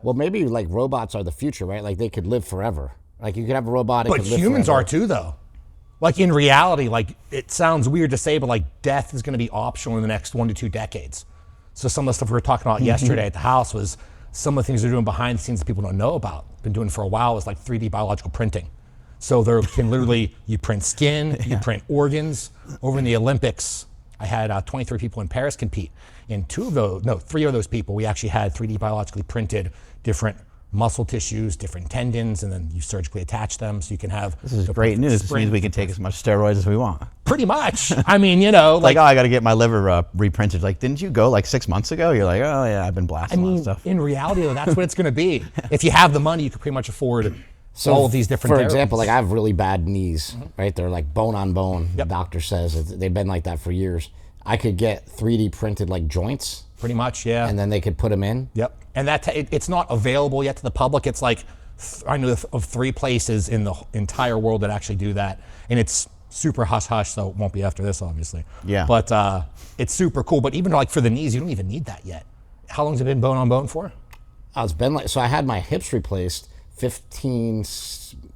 Well, maybe like robots are the future, right? Like they could live forever. Like you could have a robot that But could live humans forever. are too, though. Like in reality, like it sounds weird to say, but like death is going to be optional in the next 1 to 2 decades. So some of the stuff we were talking about yesterday at the house was some of the things they're doing behind the scenes that people don't know about. Been doing for a while is like 3D biological printing. So there can literally, you print skin, you print organs. Over in the Olympics, I had 23 people in Paris compete. And 3 of those people, we actually had 3D biologically printed different muscle tissues, different tendons, and then you surgically attach them so you can have. This is great news. This means we can take as much steroids as we want. Pretty much. I mean, you know, Like, oh, I got to get my liver reprinted. Like, didn't you go like 6 months ago? You're like, oh yeah, I've been blasting a lot of stuff. In reality, though, that's what it's going to be. If you have the money, you can pretty much afford all of these different. For therapies. example, like I have really bad knees, right? They're like bone on bone. Yep. The doctor says they've been like that for years. I could get 3D printed like joints. Pretty much, yeah. And then they could put them in. Yep. And it's not available yet to the public. It's like, I know of 3 places in the entire world that actually do that. And it's super hush-hush, so it won't be after this, obviously. Yeah. But it's super cool. But even like for the knees, you don't even need that yet. How long's it been bone on bone for? It's been like, so I had my hips replaced 15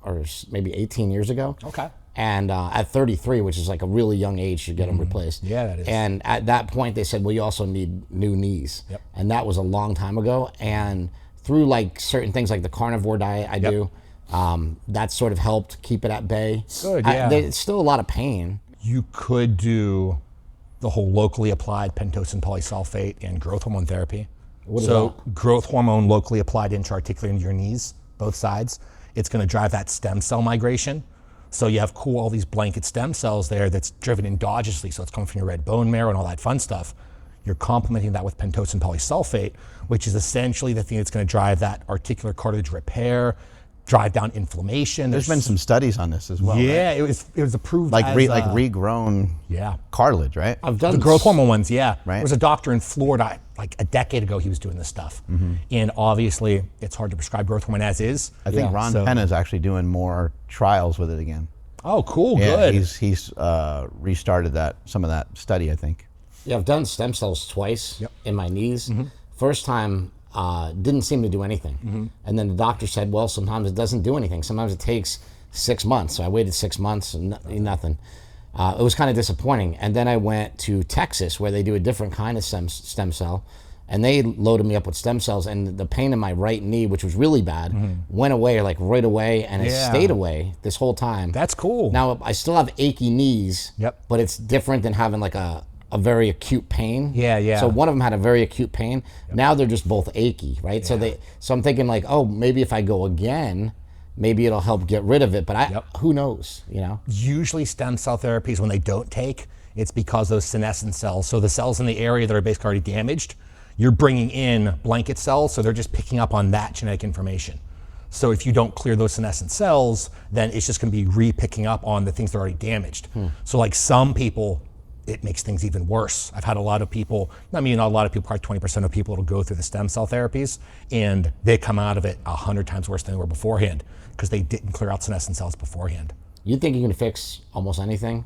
or maybe 18 years ago. Okay. And at 33, which is like a really young age to get them replaced. Yeah, that is. And at that point, they said, well, you also need new knees. Yep. And that was a long time ago. And through like certain things like the carnivore diet I do, that sort of helped keep it at bay. Good, yeah. It's still a lot of pain. You could do the whole locally applied pentosan polysulfate and growth hormone therapy. What is so that? growth hormone locally applied intra-articular into your knees, both sides. It's going to drive that stem cell migration. So you have all these blanket stem cells there that's driven endogenously. So it's coming from your red bone marrow and all that fun stuff. You're complementing that with pentosan polysulfate, which is essentially the thing that's going to drive that articular cartilage repair, drive down inflammation. There's been some studies on this as well. Yeah, right? it was approved Like as, regrown cartilage, right? I've done the growth hormone ones, yeah. Right. There was a doctor in Florida, like a decade ago, he was doing this stuff. And obviously, it's hard to prescribe growth hormone as is. I think Ron Penna is actually doing more trials with it again. Oh, cool, Yeah, good. he's restarted some of that study, I think. Yeah, I've done stem cells twice in my knees. First time didn't seem to do anything. And then the doctor said, well, sometimes it doesn't do anything. Sometimes it takes 6 months. So I waited 6 months and nothing. It was kind of disappointing. And then I went to Texas where they do a different kind of stem cell. And they loaded me up with stem cells, and the pain in my right knee, which was really bad, went away like right away, and it stayed away this whole time. That's cool. Now I still have achy knees, but it's different than having like a very acute pain. Yeah. So one of them had a very acute pain. Now they're just both achy, right? Yeah. So I'm thinking like, oh, maybe if I go again, maybe it'll help get rid of it. But who knows, you know? Usually stem cell therapies, when they don't take, it's because those senescent cells, so the cells in the area that are basically already damaged, you're bringing in blanket cells, so they're just picking up on that genetic information. So if you don't clear those senescent cells, then it's just going to be re-picking up on the things that are already damaged. So like some people, it makes things even worse. I've had a lot of people, probably 20% of people will go through the stem cell therapies, and they come out of it 100 times worse than they were beforehand because they didn't clear out senescent cells beforehand. You think you can fix almost anything?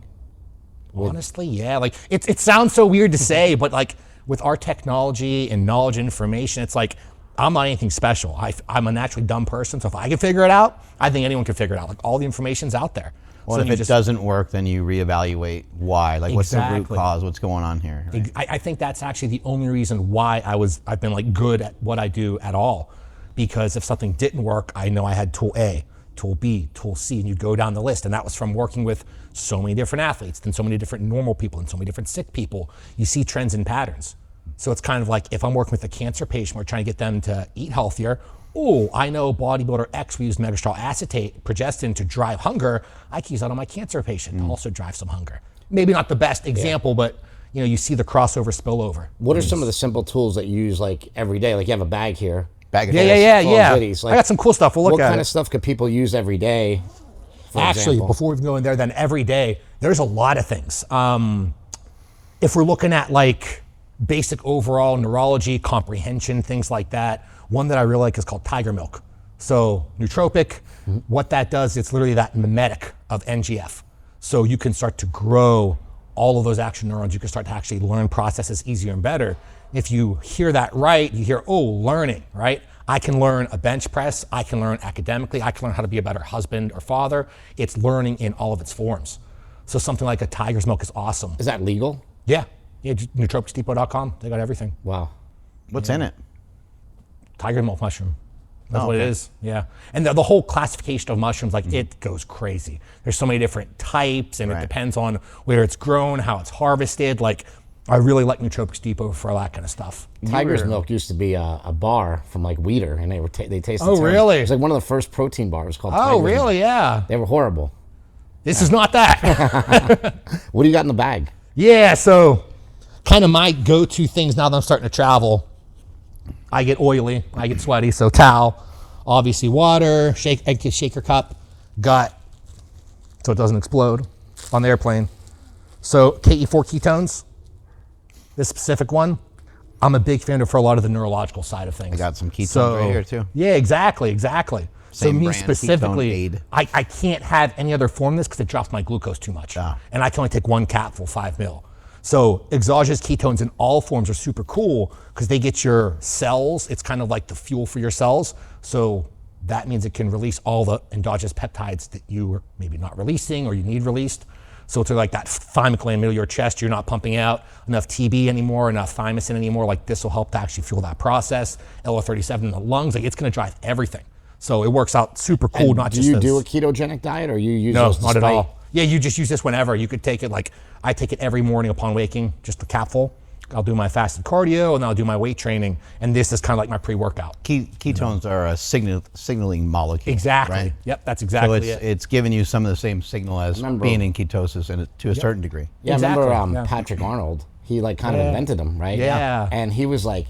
Honestly, yeah. Like it sounds so weird to say, but like with our technology and knowledge and information, it's like I'm not anything special. I'm a naturally dumb person, so if I can figure it out, I think anyone can figure it out. Like all the information's out there. Well, so if it doesn't work, then you reevaluate why. Like, what's the root cause? What's going on here? Right? I think that's actually the only reason why I've been like good at what I do at all. Because if something didn't work, I know I had tool A, tool B, tool C, and you go down the list. And that was from working with so many different athletes and so many different normal people and so many different sick people. You see trends and patterns. So it's kind of like if I'm working with a cancer patient, we're trying to get them to eat healthier. Oh, I know Bodybuilder X, we use megestrol acetate, progestin to drive hunger. I can use that on my cancer patient to also drive some hunger. Maybe not the best example, but you see the crossover spillover. What are some of the simple tools that you use like every day? Like you have a bag here. Bag of Yeah. Goodies. Like, I got some cool stuff. We'll look at What kind of stuff could people use every day? Actually, before we go in there, then every day, there's a lot of things. If we're looking at like basic overall neurology, comprehension, things like that, one that I really like is called tiger milk. So nootropic, what that does, it's literally that mimetic of NGF. So you can start to grow all of those action neurons. You can start to actually learn processes easier and better. If you hear that right, you hear, oh, learning, right? I can learn a bench press, I can learn academically, I can learn how to be a better husband or father. It's learning in all of its forms. So something like a tiger's milk is awesome. Is that legal? Yeah, nootropicsdepot.com, they got everything. Wow. What's in it? Tiger milk mushroom. That's what it is, yeah. And the whole classification of mushrooms, like it goes crazy. There's so many different types, and it depends on where it's grown, how it's harvested. Like, I really like Nootropics Depot for that kind of stuff. Tiger's milk used to be a bar from like Weeder, and they tasted Oh, terrible. really? It was like one of the first protein bars called Oh, Tiger's really? Milk. Yeah. They were horrible. This is not that. What do you got in the bag? Yeah, so kind of my go-to things now that I'm starting to travel. I get oily, I get sweaty, so towel, obviously water, shaker cup, gut, so it doesn't explode on the airplane. So KE4 ketones, this specific one, I'm a big fan of for a lot of the neurological side of things. I got some ketones right here too. Yeah, exactly. So Same me brand, specifically, Ketone Aid. I can't have any other form of this because it drops my glucose too much. Ah. And I can only take one capsule, 5 mil. So exogenous ketones in all forms are super cool because they get your cells. It's kind of like the fuel for your cells. So that means it can release all the endogenous peptides that you are maybe not releasing or you need released. So it's like that thymic gland in the middle of your chest, you're not pumping out enough TB anymore, enough thymosin anymore. Like this will help to actually fuel that process. LO37 in the lungs, like it's gonna drive everything. So it works out super cool, And not do just you as, do a ketogenic diet, or you use no, those not at despite- all. Yeah, you just use this whenever. You could take it like, I take it every morning upon waking, just a capful. I'll do my fasted cardio and then I'll do my weight training. And this is kind of like my pre-workout. Ketones are a signaling molecule. Exactly. Right? Yep, that's exactly So it. it's giving you some of the same signal as being in ketosis to a certain degree. Yeah, Exactly, remember yeah. Patrick Arnold? He like kind of invented them, right? Yeah. And he was like,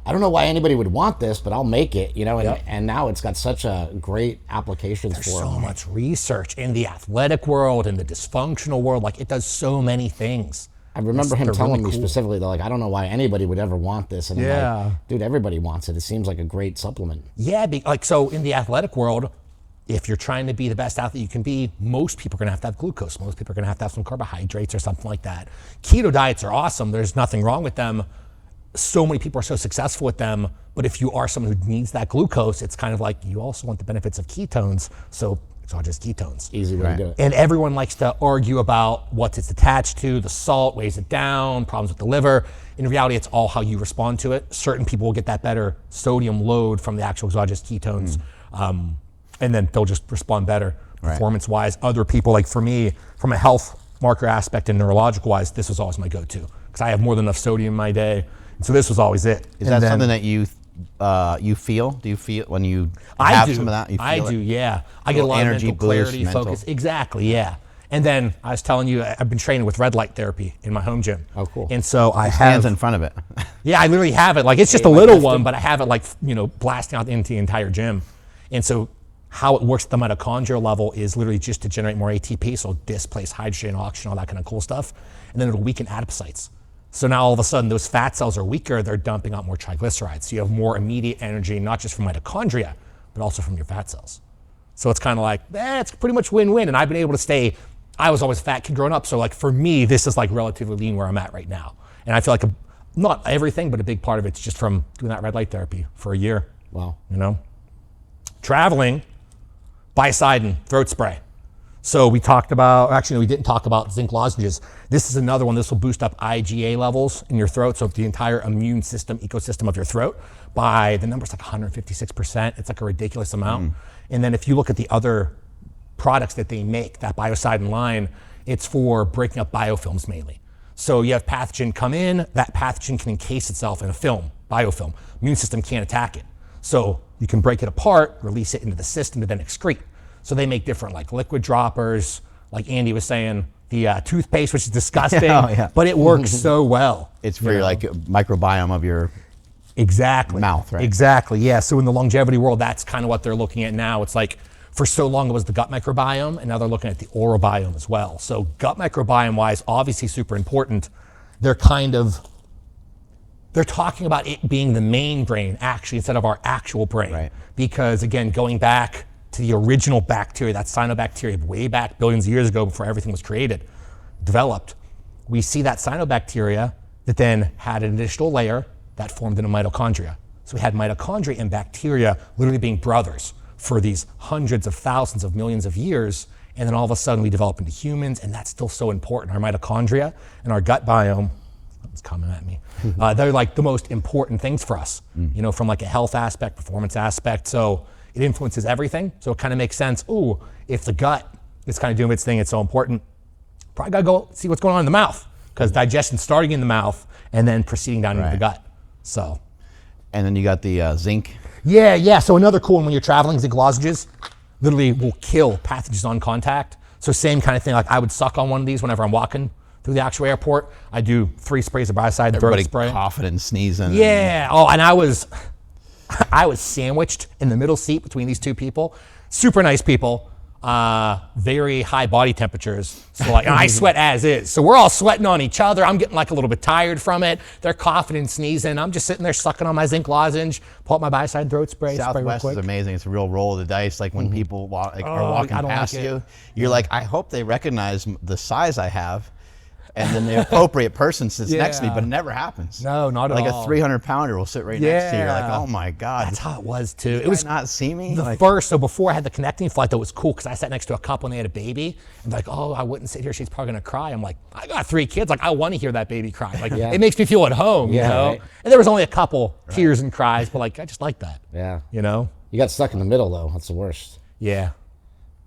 I don't know why anybody would want this, but I'll make it, you know? And, Yep. and now it's got such a great applications There's for so it. much research in the athletic world and the dysfunctional world. Like it does so many things. I remember him They're telling really me cool. specifically, they're like, I don't know why anybody would ever want this. And I'm Yeah. like, dude, everybody wants it. It seems like a great supplement. Yeah, like so in the athletic world, if you're trying to be the best athlete you can be, most people are gonna have to have glucose. Most people are gonna have to have some carbohydrates or something like that. Keto diets are awesome. There's nothing wrong with them. So many people are so successful with them, but if you are someone who needs that glucose, it's kind of like you also want the benefits of ketones, so exogenous ketones. Easy way to do it. And everyone likes to argue about what it's attached to, the salt weighs it down, problems with the liver. In reality, it's all how you respond to it. Certain people will get that better sodium load from the actual exogenous ketones, and then they'll just respond better performance-wise. Other people, like for me, from a health marker aspect and neurological-wise, this was always my go-to because I have more than enough sodium in my day. And so this was always it. Is that something that you feel? Do you feel when you have some of that? You feel I do, yeah. I get a lot energy of mental boost, clarity, mental. focus. Exactly, yeah. And then I was telling you, I've been training with red light therapy in my home gym. Oh, cool. And so I Hands have, in front of it. yeah, I literally have it. Like it's just a little one, but I have it like, blasting out into the entire gym. And so how it works at the mitochondrial level is literally just to generate more ATP, so displace hydrogen, oxygen, all that kind of cool stuff. And then it'll weaken adipocytes. So now all of a sudden those fat cells are weaker, they're dumping out more triglycerides. So you have more immediate energy, not just from mitochondria, but also from your fat cells. So it's kind of like, it's pretty much win-win. And I've been able to stay, I was always a fat kid growing up. So like for me, this is like relatively lean where I'm at right now. And I feel like not everything, but a big part of it's just from doing that red light therapy for a year. Wow. Traveling, Biocidin, throat spray. So we talked about, actually, no, we didn't talk about zinc lozenges. This is another one. This will boost up IgA levels in your throat. So the entire immune system, ecosystem of your throat by, the number's like 156%. It's like a ridiculous amount. And then if you look at the other products that they make, that Biocidin line, it's for breaking up biofilms mainly. So you have pathogen come in, that pathogen can encase itself in a film, biofilm. Immune system can't attack it. So you can break it apart, release it into the system to then excrete. So they make different like liquid droppers, like Andy was saying, the toothpaste, which is disgusting, but it works so well. It's for your like microbiome of your mouth, right? Exactly, yeah. So in the longevity world, that's kind of what they're looking at now. It's like, for so long it was the gut microbiome, and now they're looking at the oral biome as well. So gut microbiome wise, obviously super important. They're talking about it being the main brain actually instead of our actual brain. Right. Because again, going back to the original bacteria, that cyanobacteria way back billions of years ago before everything was created, developed, we see that cyanobacteria that then had an additional layer that formed in a mitochondria. So we had mitochondria and bacteria literally being brothers for these hundreds of thousands of millions of years. And then all of a sudden we develop into humans, and that's still so important. Our mitochondria and our gut biome, it's coming at me. They're like the most important things for us, you know, from like a health aspect, performance aspect. So it influences everything. So it kind of makes sense. Ooh, if the gut is kind of doing its thing, it's so important. Probably gotta go see what's going on in the mouth, because digestion's starting in the mouth and then proceeding down into the gut. So. And then you got the zinc. Yeah. So another cool one when you're traveling, zinc lozenges literally will kill pathogens on contact. So same kind of thing, like I would suck on one of these whenever I'm walking through the actual airport. I do 3 sprays of biocide throat spray. Coughing and sneezing. Yeah. Oh, and I was sandwiched in the middle seat between these 2 people. Super nice people. Very high body temperatures. So like, and I sweat as is. So we're all sweating on each other. I'm getting like a little bit tired from it. They're coughing and sneezing. I'm just sitting there sucking on my zinc lozenge, pull up my biocide throat spray. Southwest is amazing. It's a real roll of the dice. Like when people are walking past you, you're like, I hope they recognize the size I have. And then the appropriate person sits next to me, but it never happens. No, not at all. Like a 300-pounder will sit right next to you. You're like, oh my God. That's how it was too. It was not see me? So before I had the connecting flight, that was cool because I sat next to a couple and they had a baby. And they're like, oh, I wouldn't sit here. She's probably gonna cry. I'm like, I got 3 kids. Like, I want to hear that baby cry. Like, it makes me feel at home, you know? Right. And there was only a couple tears and cries, but like, I just like that. Yeah. You know? You got stuck in the middle though. That's the worst. Yeah.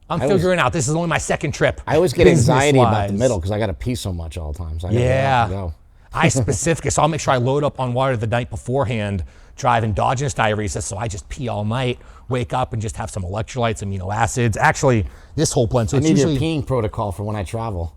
I'm figuring out. This is only my 2nd trip. I always get anxiety about the middle because I got to pee so much all the time. So I gotta go. I specifically, so I'll make sure I load up on water the night beforehand, drive endogenous diuresis, so I just pee all night, wake up and just have some electrolytes, amino acids. Actually, this whole blend. So I it's need usually, your peeing protocol for when I travel.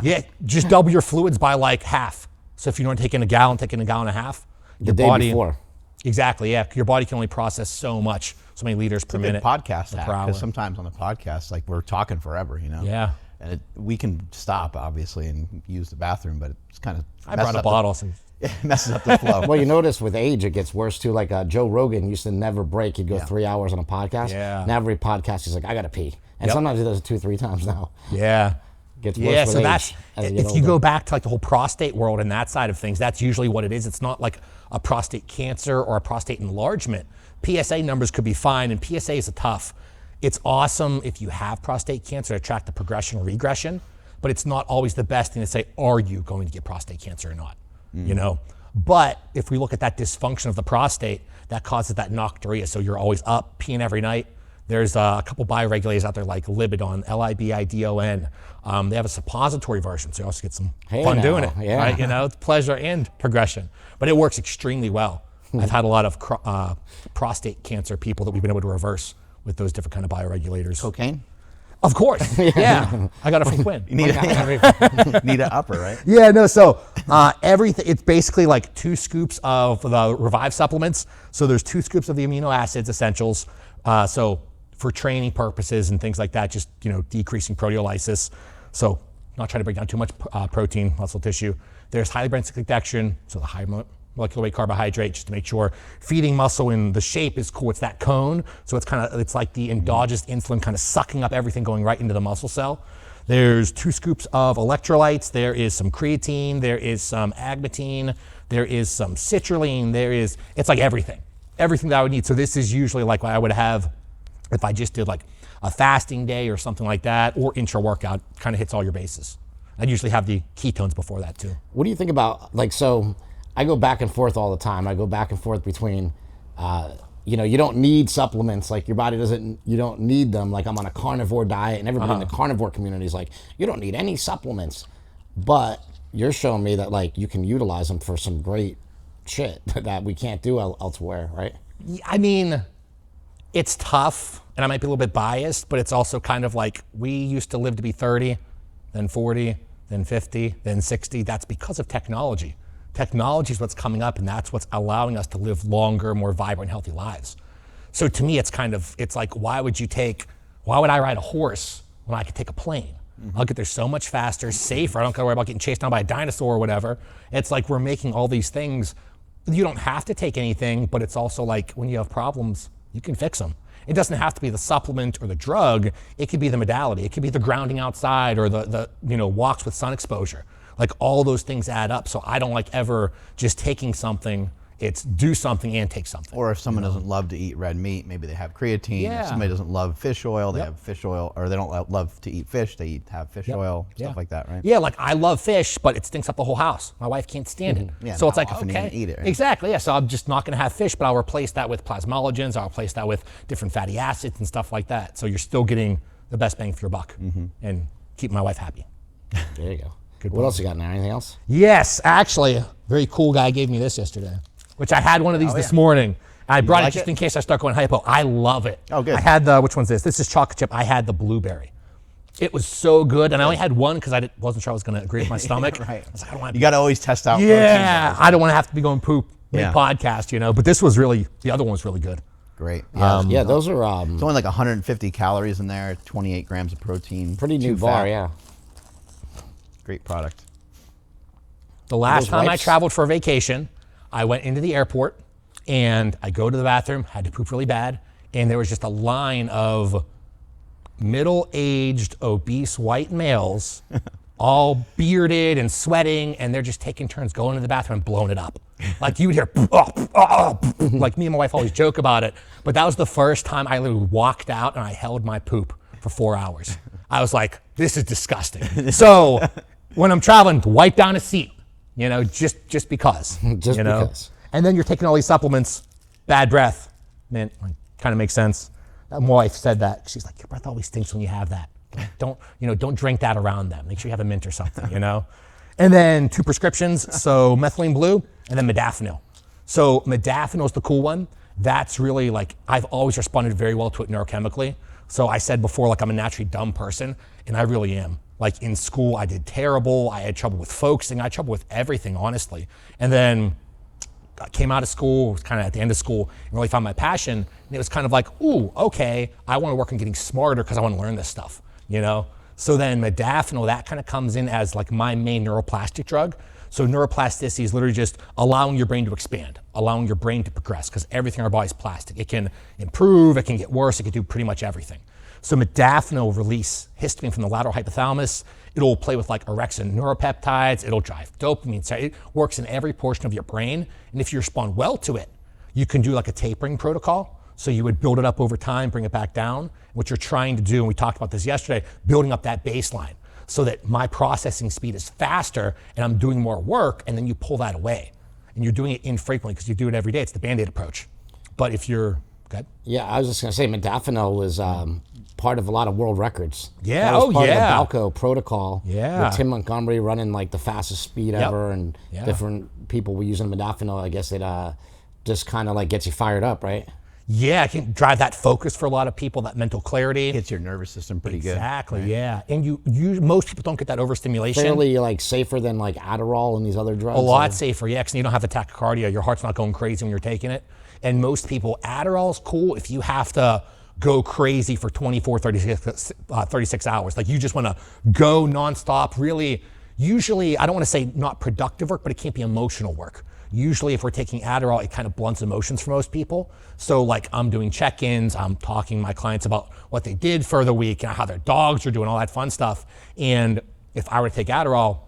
Yeah, just double your fluids by like half. So if you don't take in a gallon, take in a gallon and a half. The day before. Exactly, yeah. Your body can only process so much, so many liters per minute. Podcast hack, because sometimes on the podcast, like we're talking forever, you know? Yeah. And we can stop, obviously, and use the bathroom, but it's kind of... I brought a bottle. It messes up the flow. Well, you notice with age, it gets worse too. Like Joe Rogan used to never break. He'd go 3 hours on a podcast. Yeah. Now every podcast, he's like, I got to pee. And sometimes he does it 2-3 times now. Yeah. Gets worse with so age that's, if you go back to like the whole prostate world and that side of things, that's usually what it is. It's not like a prostate cancer or a prostate enlargement. PSA numbers could be fine, and PSA is tough. It's awesome if you have prostate cancer to track the progression or regression, but it's not always the best thing to say, are you going to get prostate cancer or not? You know? But if we look at that dysfunction of the prostate, that causes that nocturia. So you're always up, peeing every night. There's a couple bioregulators out there like Libidon, Libidon. They have a suppository version, so you also get some fun doing it. Yeah. Right? You know, it's pleasure and progression. But it works extremely well. I've had a lot of prostate cancer people that we've been able to reverse with those different kind of bioregulators. Cocaine? Of course, yeah. I got it from Quinn. You need an upper, right? Yeah, no, so everything, it's basically like 2 scoops of the Revive supplements. So there's 2 scoops of the amino acids essentials. So for training purposes and things like that, just, you know, decreasing proteolysis. So not trying to break down too much protein, muscle tissue. There's highly branched cyclic dextrin, so the high molecular weight carbohydrate, just to make sure feeding muscle in the shape is cool. It's that cone, so it's like the endogenous insulin kind of sucking up everything going right into the muscle cell. There's 2 scoops of electrolytes. There is some creatine. There is some agmatine. There is some citrulline. It's like everything that I would need. So this is usually like what I would have if I just did like a fasting day or something like that, or intra-workout, kind of hits all your bases. I'd usually have the ketones before that too. What do you think about, like, so I go back and forth all the time. I go back and forth between, you know, you don't need supplements. Like your body you don't need them. Like I'm on a carnivore diet, and everybody in the carnivore community is like, you don't need any supplements. But you're showing me that like you can utilize them for some great shit that we can't do elsewhere, right? I mean, it's tough, and I might be a little bit biased, but it's also kind of like we used to live to be 30, then 40, then 50, then 60. That's because of technology. Technology is what's coming up, and that's what's allowing us to live longer, more vibrant, healthy lives. So to me, it's like, why would I ride a horse when I could take a plane? I'll get there so much faster, safer. I don't gotta worry about getting chased down by a dinosaur or whatever. It's like we're making all these things. You don't have to take anything, but it's also like when you have problems, you can fix them. It doesn't have to be the supplement or the drug. It could be the modality. It could be the grounding outside or the walks with sun exposure. Like all those things add up. So I don't like ever just taking something It's do something and take something. Or if someone doesn't love to eat red meat, maybe they have creatine. Yeah. If somebody doesn't love fish oil, they have fish oil. Or they don't love to eat fish, they have fish oil, stuff like that, right? Yeah, like I love fish, but it stinks up the whole house. My wife can't stand it. Yeah, so it's like, often you okay. can eat it, right? Exactly, yeah. So I'm just not gonna have fish, but I'll replace that with plasmalogens. I'll replace that with different fatty acids and stuff like that. So you're still getting the best bang for your buck and keep my wife happy. There you go. Good. What else you got in there? Anything else? Yes, actually, a very cool guy gave me this yesterday, which I had one of these this morning. I brought it just in case I start going hypo. I love it. Oh, good. I had the, which one's this? This is chocolate chip. I had the blueberry. It was so good, and I only had one because I wasn't sure I was going to agree with my stomach. Right. I was like, I don't want You got to always test out. Yeah, I don't want to have to be going poop mid-podcast, you know. But this was really, the other one was really good. Great. Yeah, those are it's only like 150 calories in there, 28 grams of protein. pretty new bar, yeah. Great product. The last time I wipes? traveled for a vacation, I went into the airport, and I go to the bathroom, had to poop really bad, and there was just a line of middle-aged, obese white males, all bearded and sweating, and they're just taking turns going to the bathroom and blowing it up. Like you would hear, like me and my wife always joke about it, but that was the first time I literally walked out and I held my poop for 4 hours. I was like, this is disgusting. So when I'm traveling, wipe down a seat, you know, just because. Just you know? because. And then you're taking all these supplements, bad breath, man, kind of makes sense. My wife said that. She's like, your breath always stinks when you have that. Don't drink that around them. Make sure you have a mint or something, you know? And then 2 prescriptions, so methylene blue and then modafinil. So modafinil is the cool one. That's really like, I've always responded very well to it neurochemically. So I said before, like I'm a naturally dumb person, and I really am. Like in school, I did terrible. I had trouble with focusing. I had trouble with everything, honestly. And then I came out of school, was kind of at the end of school, and really found my passion. And it was kind of like, ooh, okay, I want to work on getting smarter because I want to learn this stuff, you know? So then modafinil, that kind of comes in as like my main neuroplastic drug. So neuroplasticity is literally just allowing your brain to expand, allowing your brain to progress, because everything in our body is plastic. It can improve, it can get worse, it can do pretty much everything. So modafinil will release histamine from the lateral hypothalamus. It'll play with like orexin neuropeptides. It'll drive dopamine. So it works in every portion of your brain. And if you respond well to it, you can do like a tapering protocol. So you would build it up over time, bring it back down. What you're trying to do, and we talked about this yesterday, building up that baseline so that my processing speed is faster and I'm doing more work, and then you pull that away. And you're doing it infrequently because you do it every day. It's the Band-Aid approach. But if you're, good. Yeah, I was just going to say, modafinil was part of a lot of world records. Yeah, that was part yeah. of the Balco protocol. Yeah. With Tim Montgomery running like the fastest speed ever, and different people were using modafinil. I guess it just kind of like gets you fired up, right? Yeah, it can drive that focus for a lot of people, that mental clarity. Hits your nervous system pretty good. Exactly, yeah. And you most people don't get that overstimulation. Fairly like safer than like Adderall and these other drugs. A lot safer, yeah, because you don't have the tachycardia. Your heart's not going crazy when you're taking it. And most people, Adderall's cool if you have to go crazy for 24, 36 hours. Like you just want to go nonstop, really, usually, I don't want to say not productive work, but it can't be emotional work. Usually if we're taking Adderall, it kind of blunts emotions for most people. So like I'm doing check-ins, I'm talking to my clients about what they did for the week and how their dogs are doing, all that fun stuff. And if I were to take Adderall,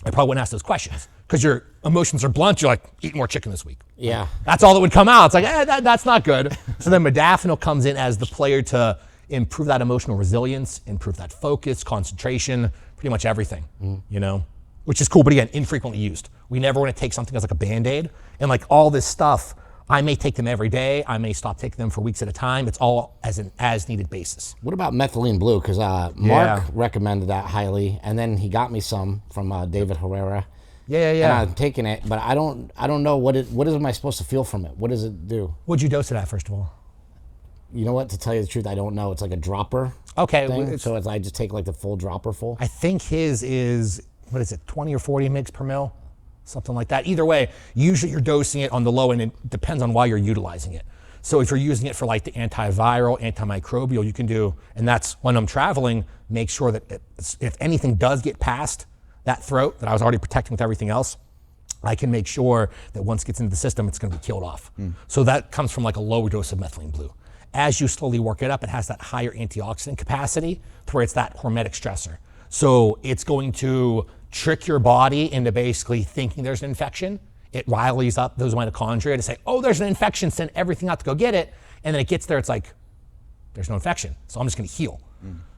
I probably wouldn't ask those questions because your emotions are blunt. You're like, eat more chicken this week. Yeah. That's all that would come out. It's like, that's not good. So then modafinil comes in as the player to improve that emotional resilience, improve that focus, concentration, pretty much everything, you know, which is cool. But again, infrequently used. We never want to take something as like a Band-Aid. And like all this stuff, I may take them every day. I may stop taking them for weeks at a time. It's all as an as-needed basis. What about methylene blue? Because Mark recommended that highly, and then he got me some from David Herrera. Yeah. And I'm taking it, but I don't know what am I supposed to feel from it? What does it do? What'd you dose it at, first of all? You know what? To tell you the truth, I don't know. It's like a dropper. Okay. Thing. So I just take like the full dropper full. I think his is, what is it, 20 or 40 mg per mil? Something like that. Either way, usually you're dosing it on the low end. It depends on why you're utilizing it. So if you're using it for like the antiviral, antimicrobial, you can do, and that's when I'm traveling, make sure that if anything does get past that throat that I was already protecting with everything else, I can make sure that once it gets into the system, it's going to be killed off. So that comes from like a lower dose of methylene blue. As you slowly work it up, it has that higher antioxidant capacity to where it's that hormetic stressor. So it's going to trick your body into basically thinking there's an infection it riles up those mitochondria to say, oh, there's an infection, send everything out to go get it. And then it gets there, it's like, there's no infection, so I'm just gonna heal.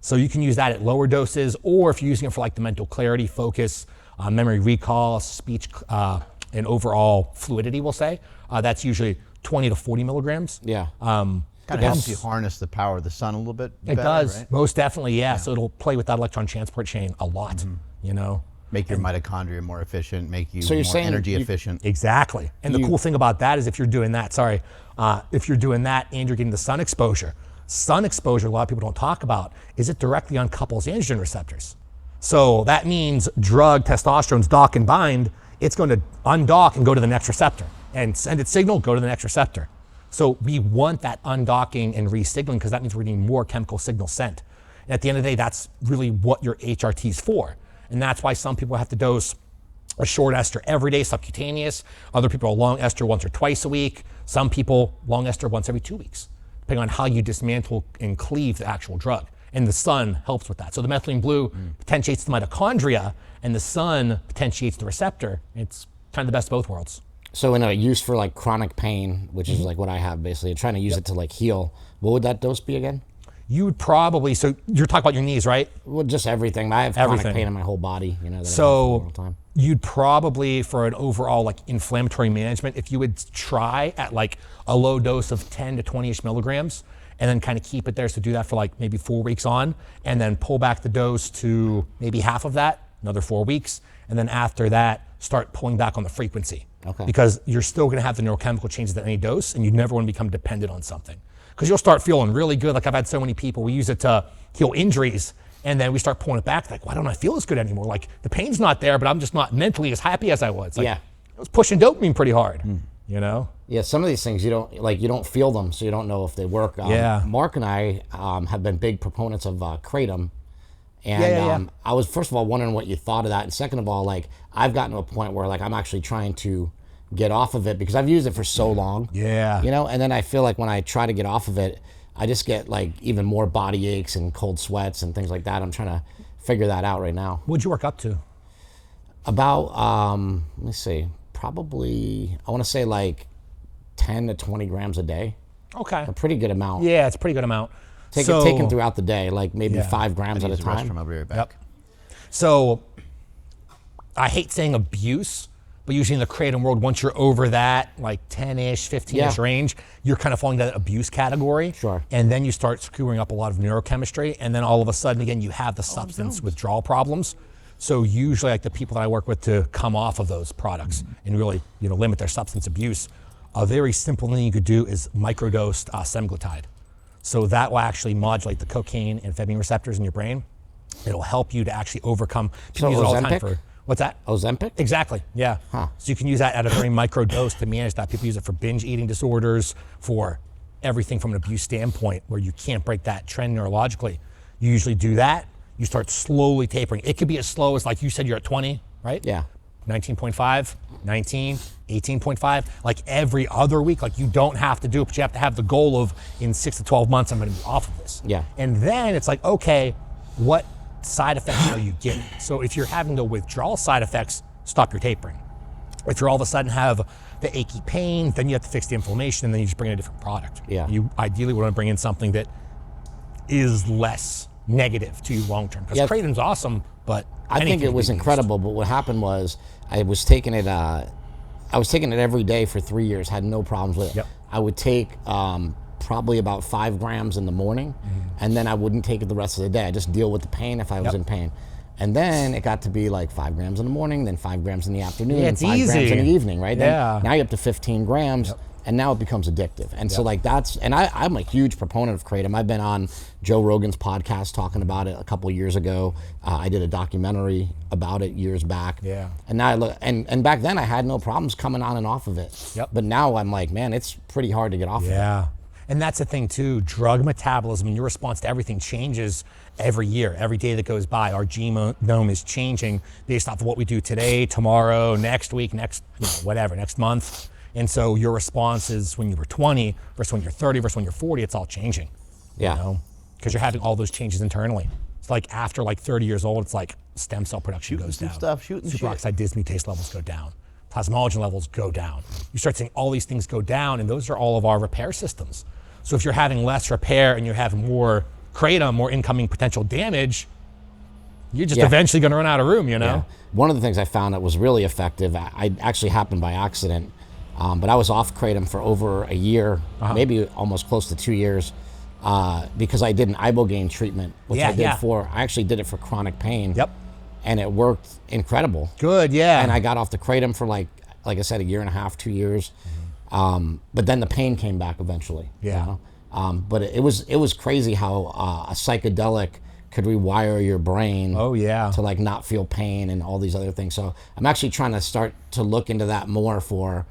So you can use that at lower doses, or if you're using it for like the mental clarity, focus, memory recall, speech, and overall fluidity, we'll say, that's usually 20 to 40 milligrams. Yeah. Kind of helps you harness the power of the sun a little bit It better, does, right? most definitely, yeah. So it'll play with that electron transport chain a lot, you know? Make your mitochondria more efficient, make you So you're more saying energy efficient. Exactly. And the cool thing about that is if you're doing that, if you're doing that and you're getting the sun exposure, a lot of people don't talk about, is it directly uncouples androgen receptors. So that means drug, testosterone's dock and bind, it's going to undock and go to the next receptor and send its signal, go to the next receptor. So we want that undocking and resignaling because that means we're getting more chemical signal sent. And at the end of the day, that's really what your HRT is for. And that's why some people have to dose a short ester every day, subcutaneous. Other people are long ester once or twice a week. Some people long ester once every 2 weeks, depending on how you dismantle and cleave the actual drug. And the sun helps with that. So the methylene blue potentiates the mitochondria and the sun potentiates the receptor. It's kind of the best of both worlds. So in a use for like chronic pain, which is like what I have basically, trying to use it to like heal, what would that dose be again? You would probably, so you're talking about your knees, right? Well, just everything. I have chronic pain in my whole body, you know. That I've had for a long time. You'd probably, for an overall like inflammatory management, if you would try at like a low dose of 10 to 20-ish milligrams, and then kind of keep it there. So do that for like maybe 4 weeks on, and then pull back the dose to maybe half of that, another 4 weeks. And then after that, start pulling back on the frequency. Okay. Because you're still gonna have the neurochemical changes at any dose, and you never wanna become dependent on something. Because you'll start feeling really good. Like I've had so many people, we use it to heal injuries, and then we start pulling it back, like, why don't I feel as good anymore? Like the pain's not there, but I'm just not mentally as happy as I was. Like, I was pushing dopamine pretty hard, you know? Yeah, some of these things you don't feel them, so you don't know if they work. Mark and I have been big proponents of kratom, and I was first of all wondering what you thought of that, and second of all, like I've gotten to a point where like I'm actually trying to get off of it because I've used it for so long. Yeah. You know, and then I feel like when I try to get off of it, I just get like even more body aches and cold sweats and things like that. I'm trying to figure that out right now. What'd you work up to? About let me see, probably I want to say like 10 to 20 grams a day. Okay. A pretty good amount. Yeah, it's a pretty good amount. Taken throughout the day, like maybe 5 grams at a time. I'll be right back. So I hate saying abuse, but usually in the kratom world, once you're over that like 10-ish, 15-ish range, you're kind of falling into that abuse category. Sure. And then you start screwing up a lot of neurochemistry, and then all of a sudden, again, you have the substance withdrawal problems. So usually like the people that I work with to come off of those products and really, you know, limit their substance abuse, a very simple thing you could do is microdosed semaglutide. So that will actually modulate the cocaine and amphetamine receptors in your brain. It'll help you to actually overcome. So use it all the time Ozempic? for what's that? Ozempic? Exactly. Yeah. Huh. So you can use that at a very micro dose to manage that. People use it for binge eating disorders, for everything from an abuse standpoint where you can't break that trend neurologically. You usually do that. You start slowly tapering. It could be as slow as, like you said, you're at 20, right? Yeah. 19.5, 19, 18.5, like every other week. Like you don't have to do it, but you have to have the goal of in 6 to 12 months, I'm gonna be off of this. Yeah. And then it's like, okay, what side effects are you getting? So if you're having the withdrawal side effects, stop your tapering. If you all of a sudden have the achy pain, then you have to fix the inflammation, and then you just bring in a different product. Yeah. You ideally want to bring in something that is less negative to you long term. Because kratom's awesome, but I think it was incredible. But what happened was I was taking it every day for 3 years, had no problems with it. Yep. I would take probably about 5 grams in the morning, and then I wouldn't take it the rest of the day. I just deal with the pain if I was in pain. And then it got to be like 5 grams in the morning, then 5 grams in the afternoon, and 5 grams in the evening, right? Then now you're up to 15 grams, and now it becomes addictive. And so like I'm a huge proponent of kratom. I've been on Joe Rogan's podcast talking about it a couple of years ago. I did a documentary about it years back. Yeah. And now I look, and back then I had no problems coming on and off of it. Yep. But now I'm like, man, it's pretty hard to get off of it. Yeah. And that's the thing too, drug metabolism and your response to everything changes every year. Every day that goes by, our genome is changing based off of what we do today, tomorrow, next week, next month. And so your response is when you were 20 versus when you're 30 versus when you're 40, it's all changing. Yeah. You know? Because you're having all those changes internally. It's like after like 30 years old, it's like stem cell production goes down. Shooting Superoxide dismutase levels go down. plasmalogen levels go down. You start seeing all these things go down, and those are all of our repair systems. So if you're having less repair and you're having more kratom, more incoming potential damage, you're just eventually going to run out of room, you know? Yeah. One of the things I found that was really effective, I actually happened by accident, but I was off kratom for over a year, maybe almost close to 2 years, because I did an ibogaine treatment, which I actually did it for chronic pain. Yep. And it worked incredible. Good, yeah. And I got off the kratom for like I said, a year and a half, 2 years. But then the pain came back eventually. Yeah. You know? But it was crazy how a psychedelic could rewire your brain to like not feel pain and all these other things. So I'm actually trying to start to look into that more for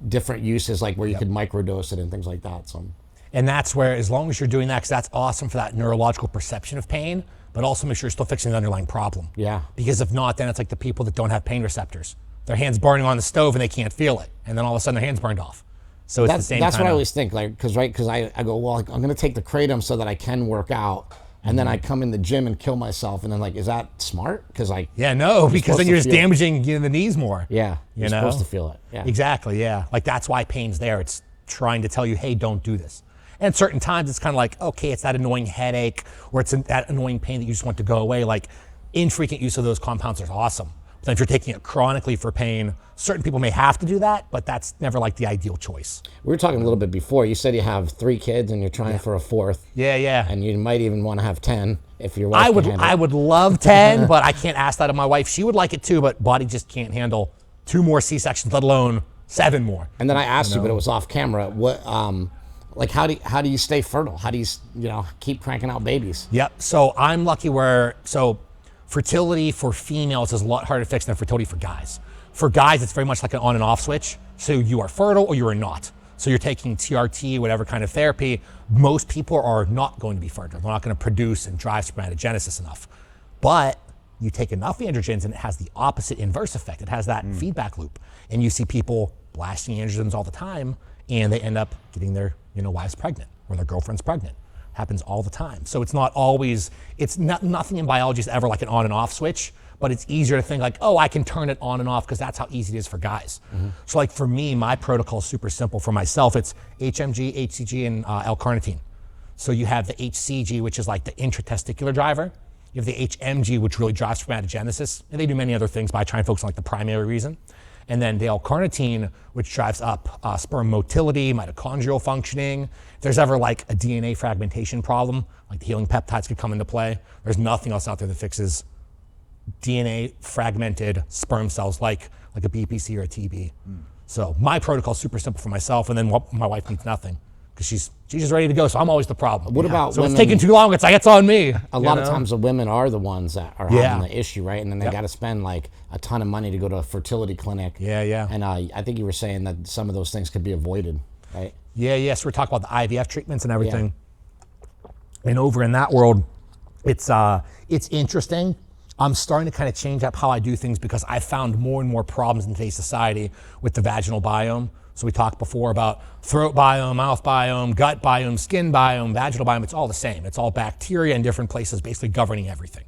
different uses, like where you could microdose it and things like that. So, and that's where, as long as you're doing that, because that's awesome for that neurological perception of pain, but also make sure you're still fixing the underlying problem. Yeah. Because if not, then it's like the people that don't have pain receptors. Their hand's burning on the stove and they can't feel it, and then all of a sudden their hand's burned off. So it's the same. That's what I always think, like, because I go, well, like, I'm going to take the kratom so that I can work out, and then I come in the gym and kill myself, and then like, is that smart? Because like, no, because then you're just damaging the knees more. Yeah, you're supposed to feel it. Yeah, exactly. Yeah, like that's why pain's there. It's trying to tell you, hey, don't do this. And at certain times, it's kind of like, okay, it's that annoying headache, or it's that annoying pain that you just want to go away. Like, infrequent use of those compounds is awesome. But if you're taking it chronically for pain, certain people may have to do that, but that's never like the ideal choice. We were talking a little bit before. You said you have 3 kids and you're trying for a 4th. Yeah. And you might even want to have 10 if your wife can handle it. I would love 10, but I can't ask that of my wife. She would like it too, but body just can't handle 2 more C-sections, let alone 7 more. And then I asked you, but it was off camera. What, like, how do you stay fertile? How do you keep cranking out babies? Yep. So I'm lucky fertility for females is a lot harder to fix than fertility for guys. For guys, it's very much like an on and off switch. So you are fertile or you are not. So you're taking TRT, whatever kind of therapy. Most people are not going to be fertile. They're not going to produce and drive spermatogenesis enough. But you take enough androgens and it has the opposite inverse effect. It has that feedback loop. And you see people blasting androgens all the time and they end up getting their wives pregnant or their girlfriend's pregnant. Happens all the time. So it's not always, nothing in biology is ever like an on and off switch, but it's easier to think like, oh, I can turn it on and off because that's how easy it is for guys. So like for me, my protocol is super simple for myself. It's HMG, HCG, and L-carnitine. So you have the HCG, which is like the intratesticular driver. You have the HMG, which really drives spermatogenesis. And they do many other things, but I try and focus on like the primary reason. And then the L-carnitine, which drives up sperm motility, mitochondrial functioning. If there's ever like a DNA fragmentation problem, like the healing peptides could come into play. There's nothing else out there that fixes DNA fragmented sperm cells like a BPC or a TB. So my protocol is super simple for myself, and then my wife needs nothing because she's just ready to go. So I'm always the problem. What about so women? It's taking too long. It's like it's on me. A lot of times the women are the ones that are having the issue, right? And then they got to spend like a ton of money to go to a fertility clinic. Yeah. And I think you were saying that some of those things could be avoided, right? Yeah. So we're talking about the IVF treatments and everything. Yeah. And over in that world, it's interesting. I'm starting to kind of change up how I do things because I found more and more problems in today's society with the vaginal biome. So we talked before about throat biome, mouth biome, gut biome, skin biome, vaginal biome. It's all the same. It's all bacteria in different places basically governing everything,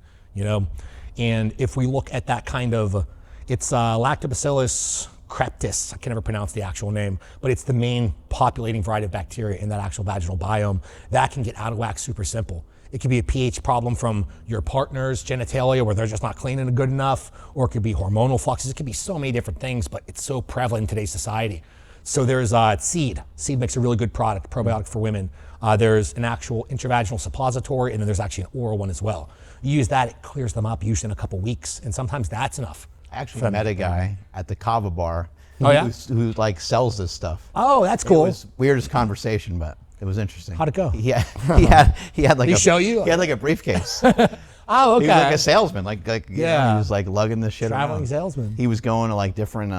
And if we look at that kind of, it's Lactobacillus creptis. I can never pronounce the actual name, but it's the main populating variety of bacteria in that actual vaginal biome. That can get out of whack super simple. It could be a pH problem from your partner's genitalia where they're just not cleaning it good enough, or it could be hormonal fluxes. It could be so many different things, but it's so prevalent in today's society. So there's seed. Seed makes a really good product, probiotic for women. There's an actual intravaginal suppository, and then there's actually an oral one as well. You use that, it clears them up usually in a couple weeks, and sometimes that's enough. I actually met a guy at the Kava bar who like sells this stuff. Oh, that's cool. It was weirdest conversation, but it was interesting. How'd it go? He had like He had like a briefcase. Oh, okay. He was like a salesman, he was like lugging this shit Traveling around. salesman. He was going to like different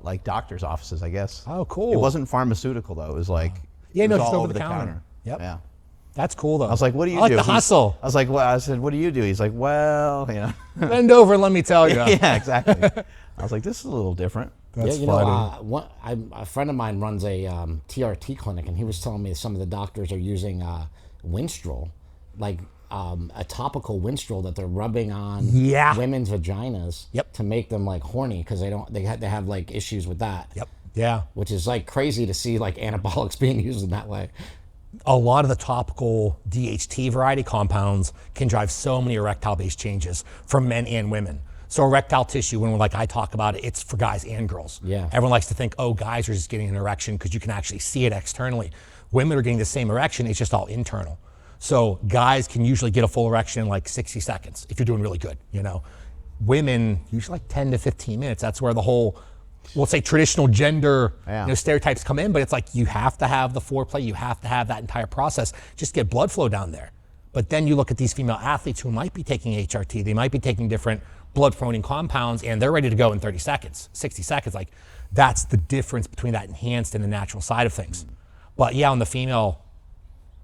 like doctors' offices, I guess. Oh, cool. It wasn't pharmaceutical though. It was like just all over the counter. Yep. Yeah. That's cool though. I was like, what do you I do? like the hustle. I was like, well, I said, what do you do? He's like, well, Bend over and let me tell you. Yeah, exactly. I was like, this is a little different. That's funny. A friend of mine runs a TRT clinic, and he was telling me some of the doctors are using Winstrol, like a topical winstrol that they're rubbing on women's vaginas to make them like horny because they have like issues with that. Yeah. Which is like crazy to see like anabolics being used in that way. A lot of the topical DHT variety compounds can drive so many erectile-based changes for men and women. So erectile tissue, when I talk about it, it's for guys and girls. Yeah. Everyone likes to think, oh, guys are just getting an erection because you can actually see it externally. Women are getting the same erection, it's just all internal. So guys can usually get a full erection in like 60 seconds if you're doing really good, you know. Women, usually like 10 to 15 minutes. That's where the whole, we'll say traditional gender stereotypes come in, but it's like you have to have the foreplay, you have to have that entire process, just get blood flow down there. But then you look at these female athletes who might be taking HRT, they might be taking different blood-promoting compounds, and they're ready to go in 30 seconds, 60 seconds. Like, that's the difference between that enhanced and the natural side of things. But yeah, on the female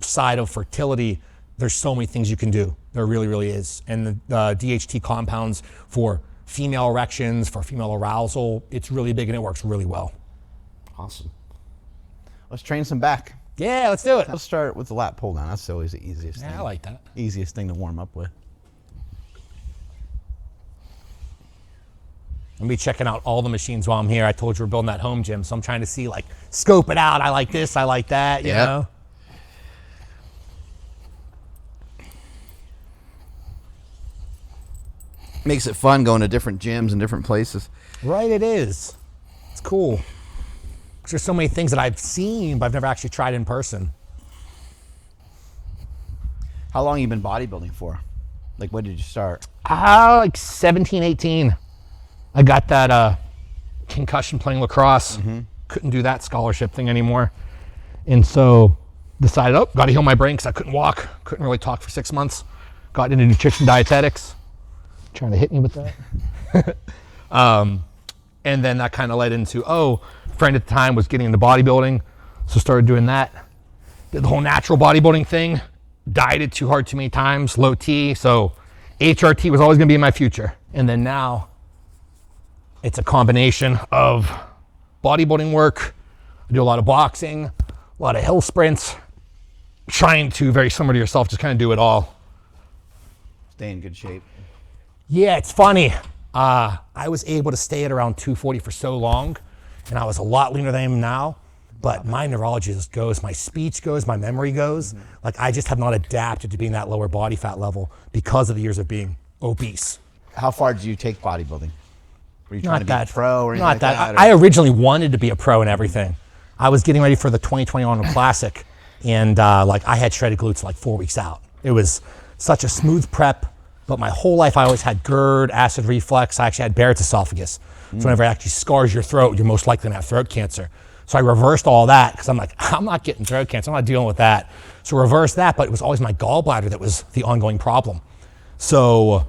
side of fertility, there's so many things you can do. There really, really is. And the DHT compounds for female erections, for female arousal, it's really big and it works really well. Awesome. Let's train some back. Yeah, let's do it. Let's start with the lat pull down. That's always the easiest thing. I like that. Easiest thing to warm up with. I'm gonna be checking out all the machines while I'm here. I told you we're building that home gym, so I'm trying to see, like, scope it out. I like this, I like that, you know? Makes it fun going to different gyms and different places. Right, it is. It's cool. 'Cause there's so many things that I've seen, but I've never actually tried in person. How long have you been bodybuilding for? Like, when did you start? Like 17, 18. I got that concussion playing lacrosse. Couldn't do that scholarship thing anymore. And so decided, got to heal my brain because I couldn't walk. Couldn't really talk for 6 months. Got into nutrition dietetics. Trying to hit me with that. And then that kind of led into, friend at the time was getting into bodybuilding. So started doing that. Did the whole natural bodybuilding thing. Dieted too hard too many times, low T. So HRT was always going to be in my future. And then now it's a combination of bodybuilding work. I do a lot of boxing, a lot of hill sprints, trying to, very similar to yourself, just kind of do it all. Stay in good shape. Yeah, it's funny. I was able to stay at around 240 for so long, and I was a lot leaner than I am now, but my neurology just goes, my speech goes, my memory goes. Like, I just have not adapted to being that lower body fat level because of the years of being obese. How far did you take bodybuilding? Were you trying to be a pro or anything like that? I originally wanted to be a pro and everything. I was getting ready for the 2021 Classic, and I had shredded glutes like 4 weeks out. It was such a smooth prep, but my whole life I always had GERD, acid reflux. I actually had Barrett's esophagus. So whenever it actually scars your throat, you're most likely to have throat cancer. So I reversed all that because I'm like, I'm not getting throat cancer. I'm not dealing with that. So reversed that, but it was always my gallbladder that was the ongoing problem. So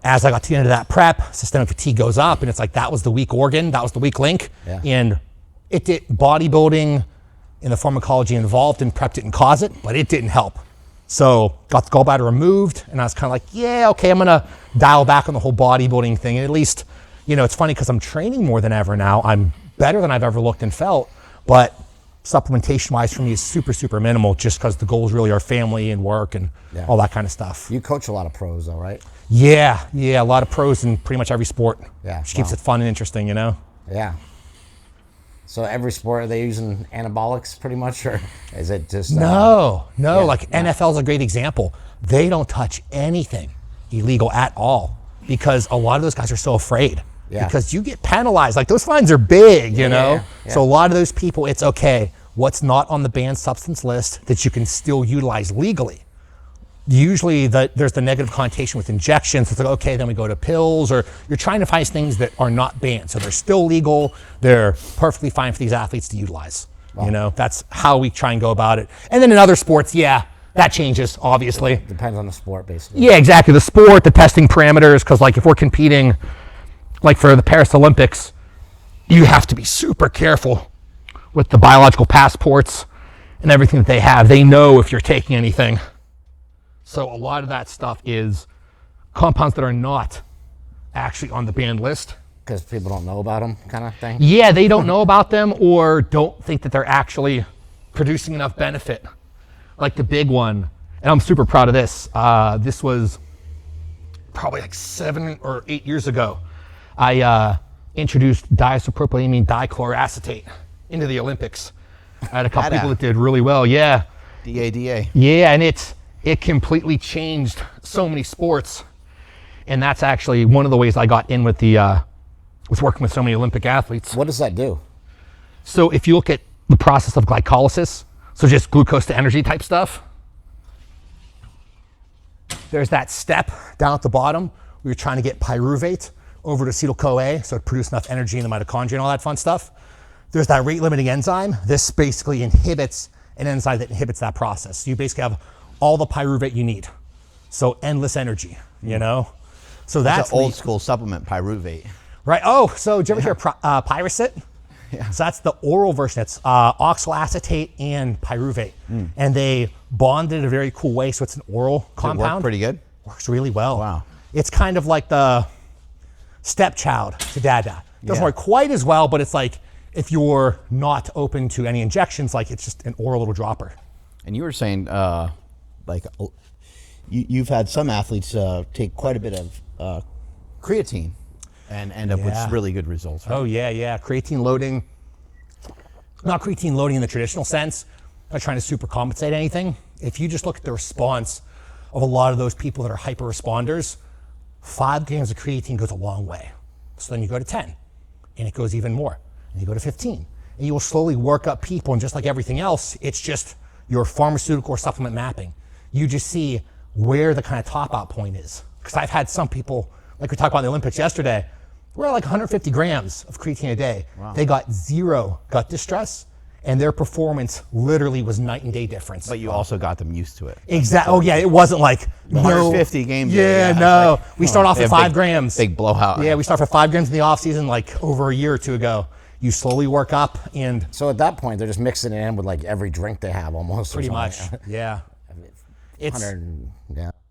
as I got to the end of that prep, systemic fatigue goes up, and it's like that was the weak organ, that was the weak link. And it did, bodybuilding and the pharmacology involved in prep didn't cause it, but it didn't help. So got the gallbladder removed, and I was kind of like, yeah, okay, I'm gonna dial back on the whole bodybuilding thing. And at least, it's funny because I'm training more than ever now. I'm better than I've ever looked and felt, but supplementation-wise for me is super, super minimal just because the goals really are family and work and all that kind of stuff. You coach a lot of pros though, right? Yeah, a lot of pros in pretty much every sport. Yeah. Which keeps it fun and interesting, Yeah. So every sport, are they using anabolics pretty much, or is it just... No, like NFL is a great example. They don't touch anything illegal at all because a lot of those guys are so afraid. Because you get penalized. Like, those fines are big, you know? So a lot of those people, it's okay. What's not on the banned substance list that you can still utilize legally? Usually there's the negative connotation with injections. It's like, okay, then we go to pills, or you're trying to find things that are not banned. So they're still legal. They're perfectly fine for these athletes to utilize. Wow. That's how we try and go about it. And then in other sports, that changes, obviously. It depends on the sport, basically. Yeah, exactly. The sport, the testing parameters, because like if we're competing, like for the Paris Olympics, you have to be super careful with the biological passports and everything that they have. They know if you're taking anything. So a lot of that stuff is compounds that are not actually on the banned list. Because people don't know about them, kind of thing? Yeah, they don't know about them or don't think that they're actually producing enough benefit. Like the big one, And I'm super proud of this. This was probably like 7 or 8 years ago. I introduced diisopropylamine dichloroacetate into the Olympics. I had a couple people that did really well. Yeah. DADA. Yeah, and it completely changed so many sports. And that's actually one of the ways I got in with with working with so many Olympic athletes. What does that do? So if you look at the process of glycolysis, so just glucose to energy type stuff, there's that step down at the bottom where you're trying to get pyruvate over to acetyl-CoA, so it produces enough energy in the mitochondria and all that fun stuff. There's that rate limiting enzyme. This basically inhibits an enzyme that inhibits that process. So you basically have all the pyruvate you need. So endless energy, you know? So that's an old school supplement, pyruvate. Right. Oh, so did you ever hear Pyrucet? Yeah. So that's the oral version. It's oxaloacetate and pyruvate. And they bonded in a very cool way. So it's an oral compound. Does it work pretty good? Works really well. Wow. It's kind of like the stepchild to Dada. Doesn't work quite as well, but it's like if you're not open to any injections, like it's just an oral little dropper. And you were saying, like, you've had some athletes take quite a bit of creatine and end up with really good results. Right? Oh yeah. Creatine loading, not creatine loading in the traditional sense, not trying to super compensate anything. If you just look at the response of a lot of those people that are hyper responders, 5 grams of creatine goes a long way. So then you go to 10 and it goes even more. And you go to 15 and you will slowly work up people, and just like everything else, it's just your pharmaceutical or supplement mapping. You just see where the kind of top out point is. Because I've had some people, like we talked about in the Olympics yesterday, we're at like 150 grams of creatine a day. Wow. They got 0 gut distress, and their performance literally was night and day difference. But you also got them used to it. Exactly. Oh yeah, it wasn't like 150 game day. Yeah, no. Like, we start off at 5 grams. Big blowout. Yeah, we start at 5 grams in the off season, like over a year or two ago. You slowly work up, and so at that point they're just mixing it in with like every drink they have almost. Pretty much. Yeah.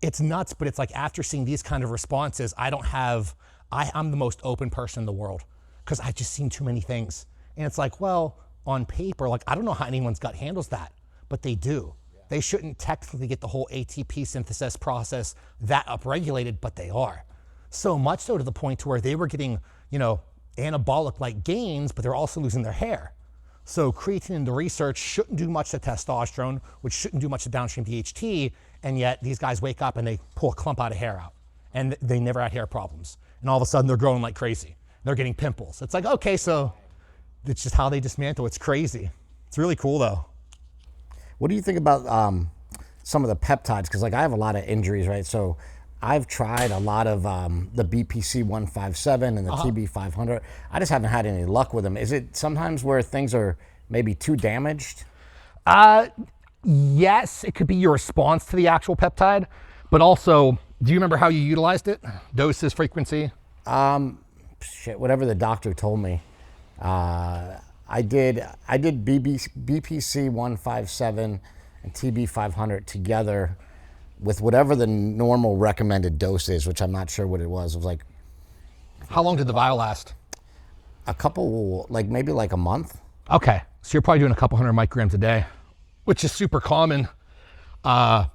It's nuts, but it's like after seeing these kind of responses, I'm the most open person in the world because I've just seen too many things. And it's like, well, on paper, like I don't know how anyone's gut handles that, but they do. Yeah. They shouldn't technically get the whole ATP synthesis process that upregulated, but they are. So much so to the point to where they were getting, anabolic like gains, but they're also losing their hair. So creatine in the research shouldn't do much to testosterone, which shouldn't do much to downstream DHT, and yet these guys wake up and they pull a clump out of hair out, and they never had hair problems. And all of a sudden they're growing like crazy. They're getting pimples. It's like, okay, so it's just how they dismantle. It's crazy. It's really cool though. What do you think about some of the peptides? Because like I have a lot of injuries, right? So I've tried a lot of the BPC 157 and the TB 500. I just haven't had any luck with them. Is it sometimes where things are maybe too damaged? Yes, it could be your response to the actual peptide, but also, do you remember how you utilized it? Doses, frequency? Whatever the doctor told me. I did BPC 157 and TB 500 together with whatever the normal recommended dose is, which I'm not sure what it was. It was like... How long did the vial last? Maybe like a month. Okay, so you're probably doing a couple hundred micrograms a day, which is super common. In a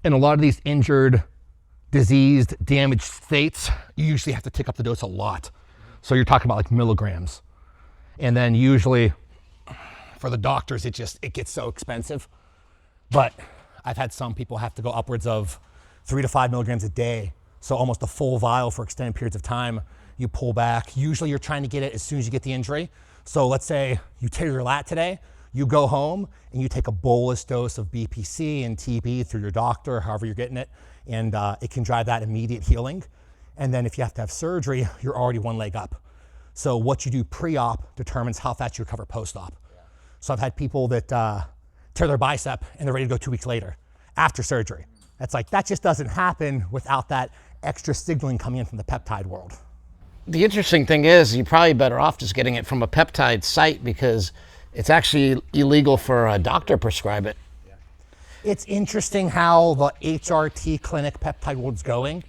lot of these injured, diseased, damaged states, you usually have to tick up the dose a lot. So you're talking about like milligrams. And then usually for the doctors, it gets so expensive. But I've had some people have to go upwards of 3 to 5 milligrams a day. So almost a full vial for extended periods of time. You pull back. Usually you're trying to get it as soon as you get the injury. So let's say you tear your lat today, you go home and you take a bolus dose of BPC and TB through your doctor, however you're getting it, and it can drive that immediate healing. And then if you have to have surgery, you're already one leg up. So what you do pre-op determines how fast you recover post-op. Yeah. So I've had people that tear their bicep and they're ready to go 2 weeks later after surgery. That's like, that just doesn't happen without that extra signaling coming in from the peptide world. The interesting thing is you're probably better off just getting it from a peptide site because it's actually illegal for a doctor to prescribe it. Yeah. It's interesting how the HRT clinic peptide world's going.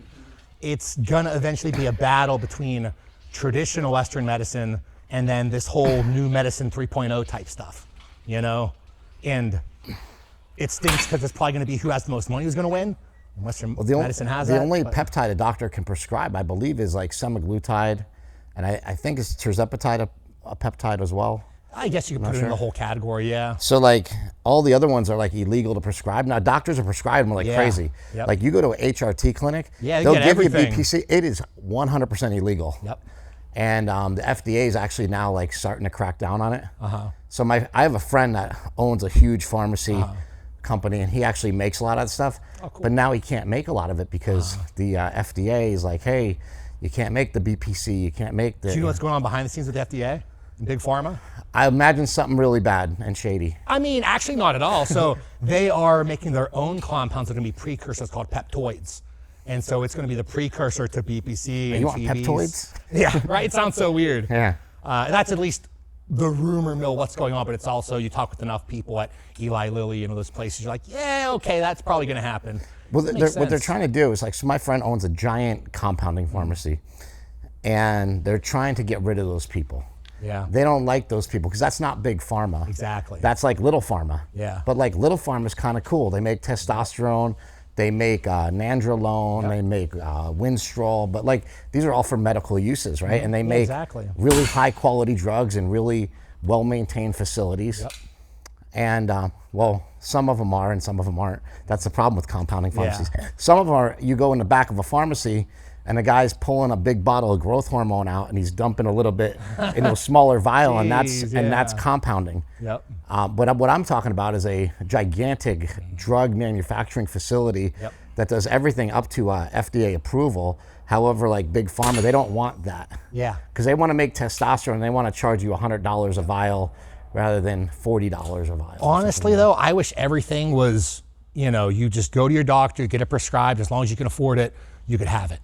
It's gonna eventually be a battle between traditional Western medicine and then this whole new medicine 3.0 type stuff, And it stinks because it's probably going to be who has the most money who's going to win. Western medicine has the that. The only peptide a doctor can prescribe, I believe, is like semaglutide, and I think it's tirzepatide, a peptide as well. I guess you could put it in the whole category, yeah. So like all the other ones are like illegal to prescribe. Now doctors are prescribing them like crazy. Yep. Like you go to an HRT clinic, they'll give everything. you BPC. It is 100% illegal. Yep. And the FDA is actually now like starting to crack down on it. So I have a friend that owns a huge pharmacy company, and he actually makes a lot of that stuff. Oh, cool. But now he can't make a lot of it because the FDA is like, hey, you can't make the BPC, you can't make the... Do you know what's going on behind the scenes with the FDA and Big Pharma? I imagine something really bad and shady. I mean, actually not at all. So they are making their own compounds that are going to be precursors called peptoids. And so it's going to be the precursor to BPC and You want TBs. peptoids? Yeah, right? It sounds so weird. Yeah. That's at least the rumor mill what's going on, but it's also, you talk with enough people at Eli Lilly and all those places, you're like, yeah, okay, that's probably going to happen. Well, what they're trying to do is like, so my friend owns a giant compounding pharmacy, and they're trying to get rid of those people. Yeah. They don't like those people because that's not big pharma. Exactly. That's like little pharma. Yeah. But like little pharma is kind of cool. They make testosterone, they make nandrolone, they make Winstrol, but like these are all for medical uses, right? And they make really high quality drugs in really well maintained facilities. Yep. And well, some of them are and some of them aren't. That's the problem with compounding pharmacies. Some of them are, you go in the back of a pharmacy and the guy's pulling a big bottle of growth hormone out and he's dumping a little bit into a smaller vial, and that's compounding. Yep. But what I'm talking about is a gigantic drug manufacturing facility that does everything up to FDA approval. However, like Big Pharma, they don't want that. Yeah. Because they want to make testosterone and they want to charge you $100 a vial rather than $40 a vial. Honestly, though, I wish everything was, you know, you just go to your doctor, get it prescribed, as long as you can afford it, you could have it.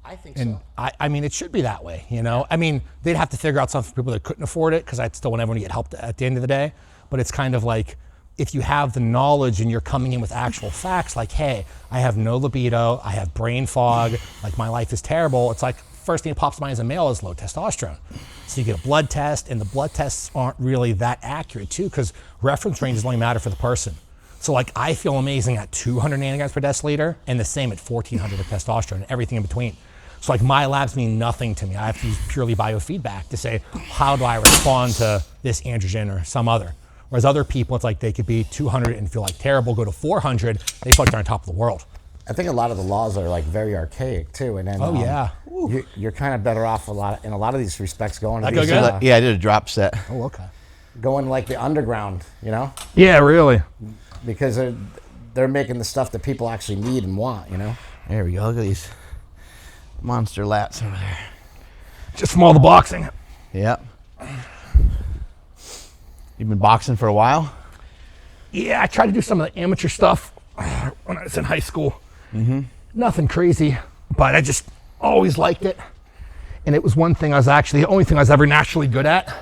I think And so. I mean, it should be that way, you know? I mean, they'd have to figure out something for people that couldn't afford it, because I'd still want everyone to get help at the end of the day. But it's kind of like, if you have the knowledge and you're coming in with actual facts, like, hey, I have no libido, I have brain fog, like my life is terrible. It's like, first thing that pops to mind as a male is low testosterone. So you get a blood test, and the blood tests aren't really that accurate too, because reference ranges only matter for the person. So like, I feel amazing at 200 nanograms per deciliter, and the same at 1400 of testosterone, and everything in between. So like, my labs mean nothing to me. I have to use purely biofeedback to say, how do I respond to this androgen or some other? Whereas other people, it's like they could be 200 and feel like terrible, go to 400, they feel like they're on top of the world. I think a lot of the laws are like very archaic too, and then you're kind of better off in a lot of these respects going to these, yeah, I did a drop set. Oh, okay. Going like the underground, you know? Yeah, really. Because they're making the stuff that people actually need and want, you know? There we go. Look at these monster lats over there. Just from all the boxing. Yep. You've been boxing for a while? Yeah, I tried to do some of the amateur stuff when I was in high school. Nothing crazy, but I just always liked it. And it was the only thing I was ever naturally good at.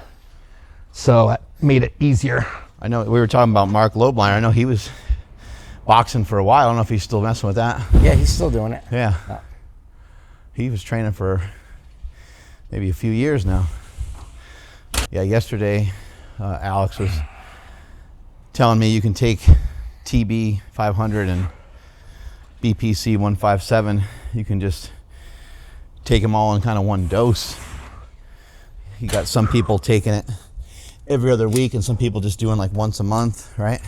So it made it easier. I know we were talking about Mark Lobliner. I know he was boxing for a while. I don't know if he's still messing with that. Yeah, he's still doing it. Yeah. He was training for maybe a few years now. Yeah, yesterday Alex was telling me you can take TB 500 and BPC 157. You can just take them all in kind of one dose. You got some people taking it every other week and some people just doing like once a month, right?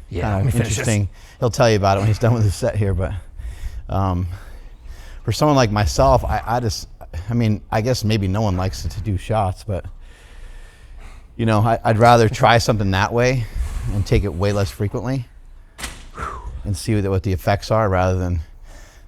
Yeah, kind of interesting. He'll tell you about it when he's done with his set here, but for someone like myself, I mean, I guess maybe no one likes to do shots, but you know, I'd rather try something that way and take it way less frequently and see what the effects are, rather than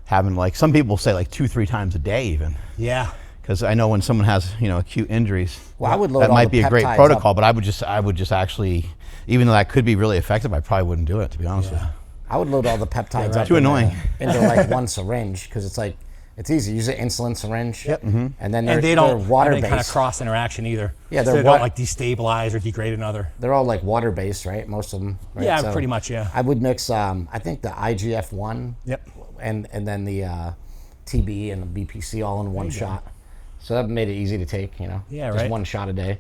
having, like, some people say like 2-3 times a day even. Yeah. Because I know when someone has, you know, acute injuries, well, I would load that all might the be a great peptides protocol, up. but I would just actually, even though that could be really effective, I probably wouldn't do it, to be honest with you. I would load all the peptides up Too annoying. into like one syringe, because it's like, it's easy. Use an insulin syringe, and then They don't they're water have any kind of based. cross interaction either. Yeah, so they're they don't like destabilize or degrade another. They're all like water based, right? Most of them. Right? Yeah, So pretty much. Yeah. I would mix. I think the IGF-1. Yep. And then the TB and the BPC all in one shot. So that made it easy to take. You know. Yeah, just right. one shot a day.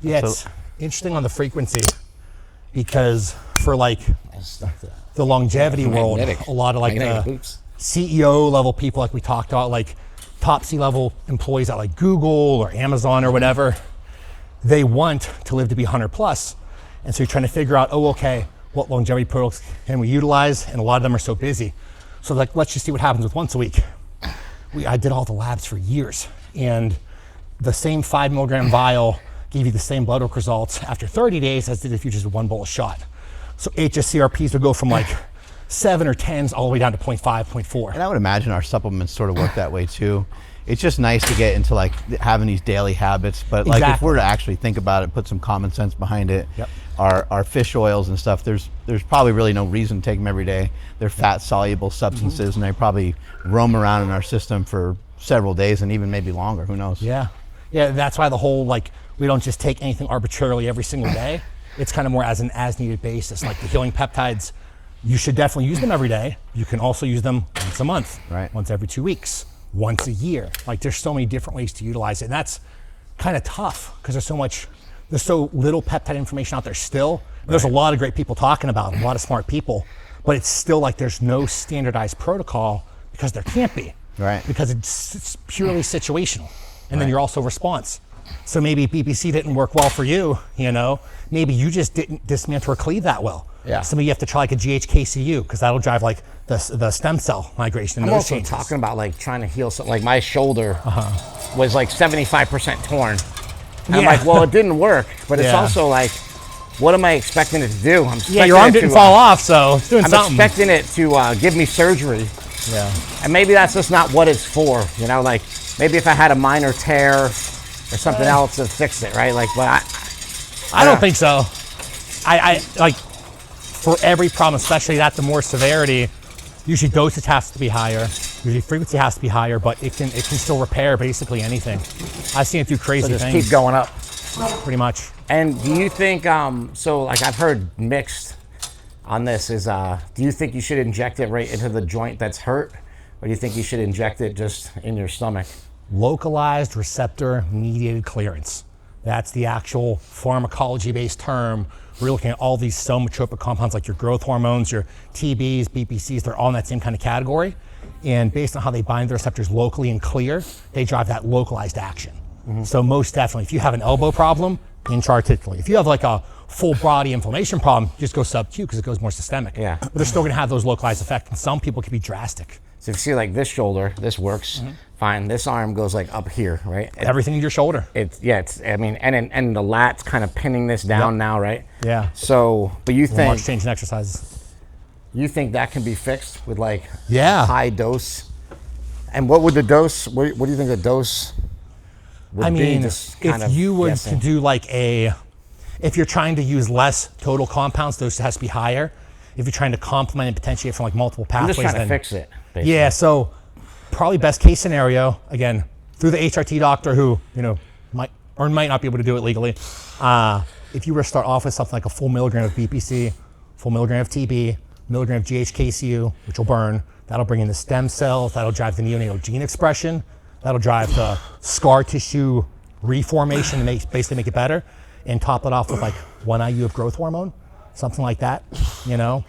Yeah, it's interesting on the frequency. because for like the longevity world, a lot of like the CEO level people, like we talked about, like top C-level employees at like Google or Amazon or whatever, they want to live to be 100 plus. And so you're trying to figure out, oh, okay, what longevity products can we utilize? And a lot of them are so busy. So like, let's just see what happens with once a week. I did all the labs for years, and the same 5 milligram vial gave you the same blood work results after 30 days as did if you just did one bolus shot. So HSCRPs would go from like 7 or 10s all the way down to 0.5, 0.4. And I would imagine our supplements sort of work that way too. It's just nice to get into like having these daily habits, but like if we're to actually think about it, put some common sense behind it, our fish oils and stuff, there's probably really no reason to take them every day. They're fat soluble substances, and they probably roam around in our system for several days and even maybe longer, who knows? Yeah, that's why the whole, like, we don't just take anything arbitrarily every single day. It's kind of more as an as-needed basis. Like the healing peptides, you should definitely use them every day. You can also use them once a month, once every 2 weeks, once a year. Like there's so many different ways to utilize it. And that's kind of tough because there's so little peptide information out there still. There's a lot of great people talking about it, a lot of smart people, but it's still like there's no standardized protocol because there can't be. Because it's purely situational. And then you're also response. So maybe BBC didn't work well for you, you know? Maybe you just didn't dismantle or cleave that well. So maybe you have to try like a GHKCU because that'll drive like the stem cell migration. I'm also talking about like trying to heal something. Like my shoulder was like 75% torn. And I'm like, well, it didn't work, but it's also like, what am I expecting it to do? I'm expecting your arm didn't fall off, so it's doing something. I'm expecting it to give me surgery. And maybe that's just not what it's for, you know? Like maybe if I had a minor tear or something else to fix it, right? Like, but I don't think so. I like for every problem, especially that the more severity, usually dosage has to be higher, usually frequency has to be higher, but it can still repair basically anything. I've seen it do crazy just things. Keep going up. Pretty much. And do you think, so like I've heard mixed on this is, do you think you should inject it right into the joint that's hurt? Or do you think you should inject it just in your stomach? Localized receptor mediated clearance. That's the actual pharmacology-based term. We're looking at all these somatropic compounds like your growth hormones, your TBs, BPCs, they're all in that same kind of category. And based on how they bind the receptors locally and clear, they drive that localized action. So most definitely, if you have an elbow problem, intra-articularly. If you have like a full body inflammation problem, just go sub-Q because it goes more systemic. But they're still gonna have those localized effects, and some people can be drastic. So if you see like this shoulder, this works fine. This arm goes like up here, right? Everything in your shoulder. I mean, and the lat's kind of pinning this down now, right? So, but you think much change in exercises. You think that can be fixed with like high dose? And what would the dose? What do you think the dose would be? I mean, if you were to do like if you're trying to use less total compounds, dose has to be higher. If you're trying to complement and potentiate from like multiple pathways, I'm just trying to fix it. Basically. Yeah, so probably best case scenario, again, through the HRT doctor who, you know, might or might not be able to do it legally. If you were to start off with something like a full milligram of BPC, full milligram of TB, milligram of GHKCU, which will burn, that'll bring in the stem cells, that'll drive the neonatal gene expression, that'll drive the scar tissue reformation to basically make it better, and top it off with like 1 IU of growth hormone, something like that, you know?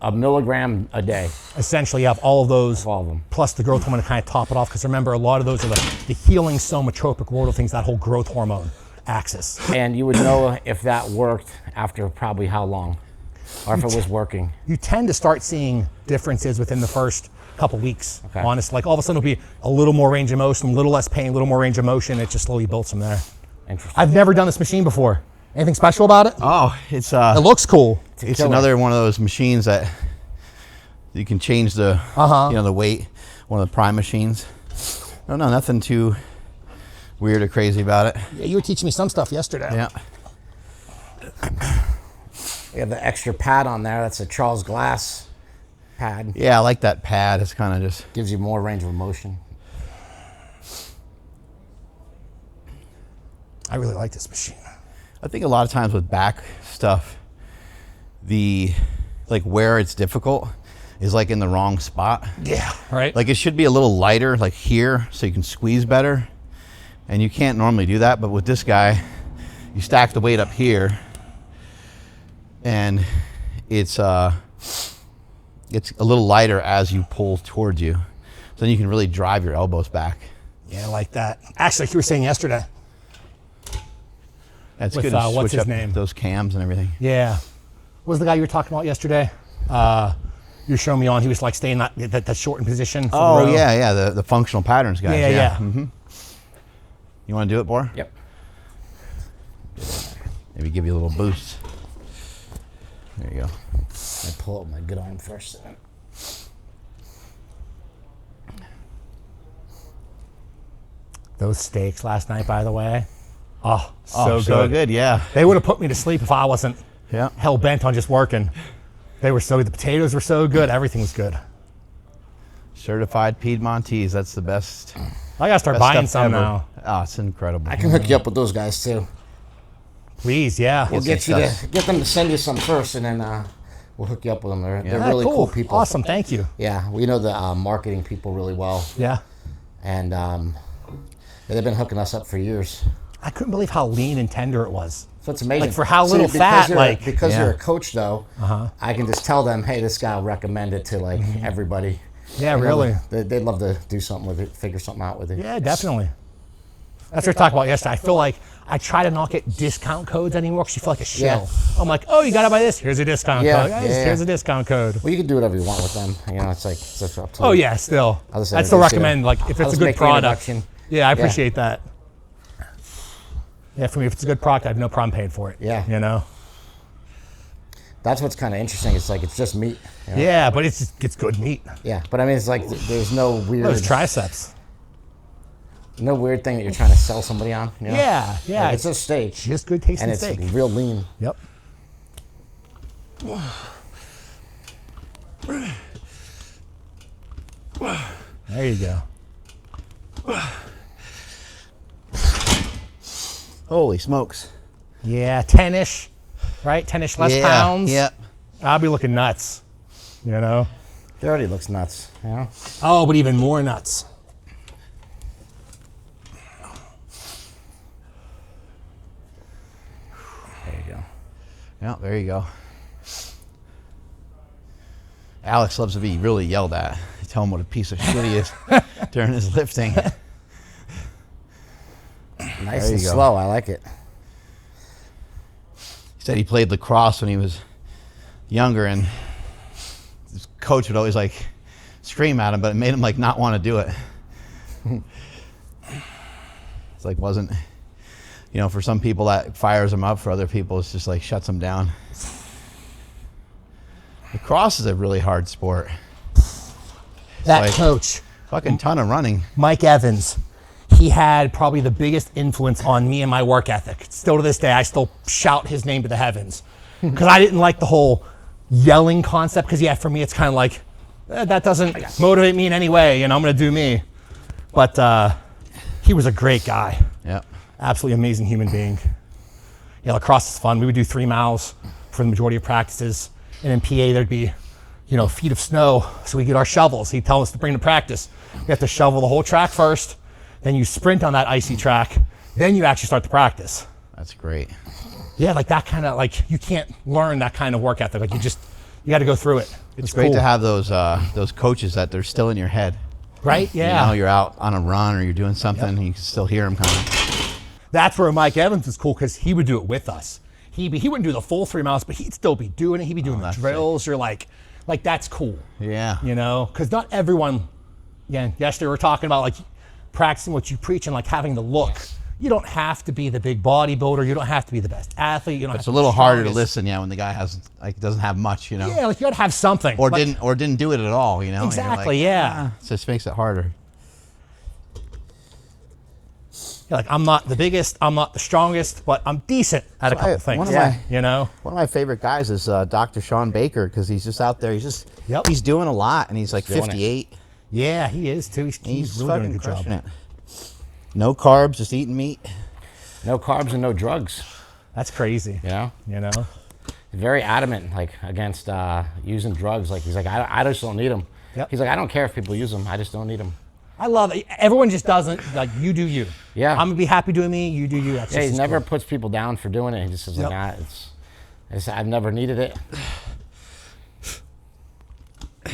A milligram a day. Essentially, you have all of those, all of them, plus the growth hormone to kind of top it off, because remember, a lot of those are the healing somatropic world of things, that whole growth hormone axis. And you would know if that worked after probably how long? Or if it was working? You tend to start seeing differences within the first couple weeks, honestly. Like all of a sudden it'll be a little more range of motion, a little less pain, a little more range of motion. It just slowly builds from there. Interesting. I've never done this machine before. Anything special about it? Oh, it's it looks cool. It's another one of those machines that you can change the you know, the weight. One of the Prime machines. No, nothing too weird or crazy about it. Yeah, you were teaching me some stuff yesterday. Yeah. You have the extra pad on there. That's a Charles Glass pad. Yeah, I like that pad. It's kind of just gives you more range of motion. I really like this machine. I think a lot of times with back stuff, like where it's difficult is like in the wrong spot. Yeah, right. Like it should be a little lighter, like here, so you can squeeze better. And you can't normally do that, but with this guy, you stack the weight up here, and it's a little lighter as you pull towards you. So then you can really drive your elbows back. Yeah, like that. Actually, like you were saying yesterday. That's with, good to what's switch his up name? those cams and everything. Yeah. What was the guy you were talking about yesterday? You were showing me on, he was like staying that shortened position. For Oh, the row. yeah, the functional patterns guys. Yeah. Mm-hmm. You want to do it, Bor? Yep. Maybe give you a little boost. There you go. I pull up my good arm first. Those steaks last night, by the way. Oh, so good, yeah. They would have put me to sleep if I wasn't Yeah. hell bent on just working. They were so good. The potatoes were so good. Everything was good. Certified Piedmontese, that's the best. I gotta start best buying stuff some ever. now. Oh, it's incredible. I can hook you up with those guys too. Please, yeah. We'll get them to send you some first, and then we'll hook you up with them. They're really cool people. Awesome, thank you. Yeah, we know the marketing people really well, Yeah. and they've been hooking us up for years. I couldn't believe how lean and tender it was. So it's amazing. Like for how little because fat, you're, like because Yeah. you're a coach though, I can just tell them, hey, this guy will recommend it to like everybody. Yeah, You know, really. They'd love to do something with it, figure something out with it. Yeah, definitely. That's what we talked about yesterday. I feel like I try to not get discount codes anymore because you feel like a shell. I'm like, oh, you got to buy this. Here's a discount code. Here's a discount code. Well, you can do whatever you want with them. You know, it's like it's up to Oh you. yeah, still. I'll just I'd still introduce you. recommend like if I'll it's a just good make the product. introduction. Yeah, I appreciate that. Yeah, for me, if it's a good product, I have no problem paying for it. Yeah. You know. That's what's kind of interesting. It's like it's just meat. You know? Yeah, but it's good meat. Yeah, but I mean, it's like there's no weird, Those triceps. no weird thing that you're trying to sell somebody on. You know? Yeah, yeah. Like, it's a steak, just good tasting and it's steak. real lean. Yep. There you go. Holy smokes. Yeah, 10-ish, right? 10-ish less pounds. Yep. I'll be looking nuts, you know? It already looks nuts. You know? Oh, but even more nuts. There you go. Yeah, there you go. Alex loves to be really yelled at. Tell him what a piece of shit he is during his lifting. Nice There and you go. slow. I like it. He said he played lacrosse when he was younger, and his coach would always like scream at him, but it made him like not want to do it. It's like wasn't, you know, for some people that fires them up. For other people, it's just like shuts them down. Lacrosse is a really hard sport. That like- coach, Fucking ton of running. Mike Evans, he had probably the biggest influence on me and my work ethic. Still to this day, I still shout his name to the heavens. Because I didn't like the whole yelling concept, because yeah, for me it's kind of like, that doesn't motivate me in any way, and I'm going to do me. But he was a great guy. Yep. Absolutely amazing human being. Yeah, lacrosse is fun. We would do 3 miles for the majority of practices. And in PA, there'd be, you know, feet of snow. So we get our shovels. He'd tell us to bring to practice. We have to shovel the whole track first. Then you sprint on that icy track. Then you actually start the practice. That's great. Yeah, like that kind of, like, you can't learn that kind of work ethic. Like, you got to go through it. It's great to have those coaches that they're still in your head. Right? Yeah. You know, you're out on a run or you're doing something and you can still hear them coming. That's where Mike Evans is cool, because he would do it with us. He wouldn't do the full 3 miles, but he'd still be doing it. He'd be doing the drills. You're like that's cool. Yeah. You know, because not everyone, again, yesterday we were talking about like practicing what you preach and like having the look. You don't have to be the big bodybuilder. You don't have to be the best athlete. You don't. It's a little harder to listen, when the guy doesn't have much, you know. Yeah, like you got to have something. Or didn't do it at all, you know. And you're Exactly. like, Yeah. It just makes it harder. Yeah, like I'm not the biggest. I'm not the strongest, but I'm decent at a couple things. one of my- You know. One of my favorite guys is Dr. Sean Baker, because he's just out there. Yep. He's doing a lot, and he's like doing it. 58. Yeah, he is too. He's He's really doing a fucking good job. crushing it. No carbs, just eating meat. No carbs and no drugs. That's crazy. You know, You know. very adamant like against using drugs. Like he's like, I just don't need them. Yep. He's like, I don't care if people use them. I just don't need them. I love it. Everyone just doesn't, like, you do you. Yeah. I'm gonna be happy doing me. You do you. That's Yeah, just he never cool. puts people down for doing it. He just says Yep. like, I've never needed it.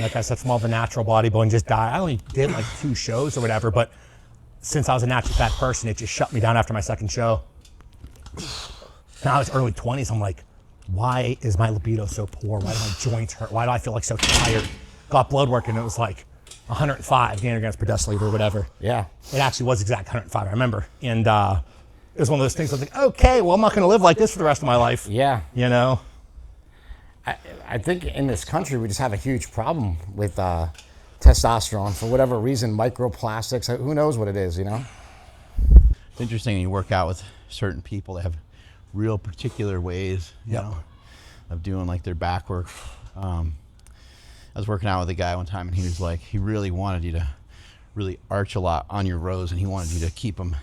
Like I said, it's more of a natural bodybuilding, just diet. I only did like 2 shows or whatever, but since I was a naturally fat person, it just shut me down after my second show. Now it's early 20s. I'm like, why is my libido so poor? Why do my joints hurt? Why do I feel like so tired? Got blood work and it was like 105 nanograms per deciliter or whatever. Yeah. It actually was exact 105, I remember. And it was one of those things I was like, okay, well, I'm not going to live like this for the rest of my life. Yeah. You know? I think in this country, we just have a huge problem with testosterone. For whatever reason, microplastics, who knows what it is, you know? It's interesting when you work out with certain people that have real particular ways, you know, of doing like their back work. I was working out with a guy one time and he was like, he really wanted you to really arch a lot on your rows and he wanted you to keep them,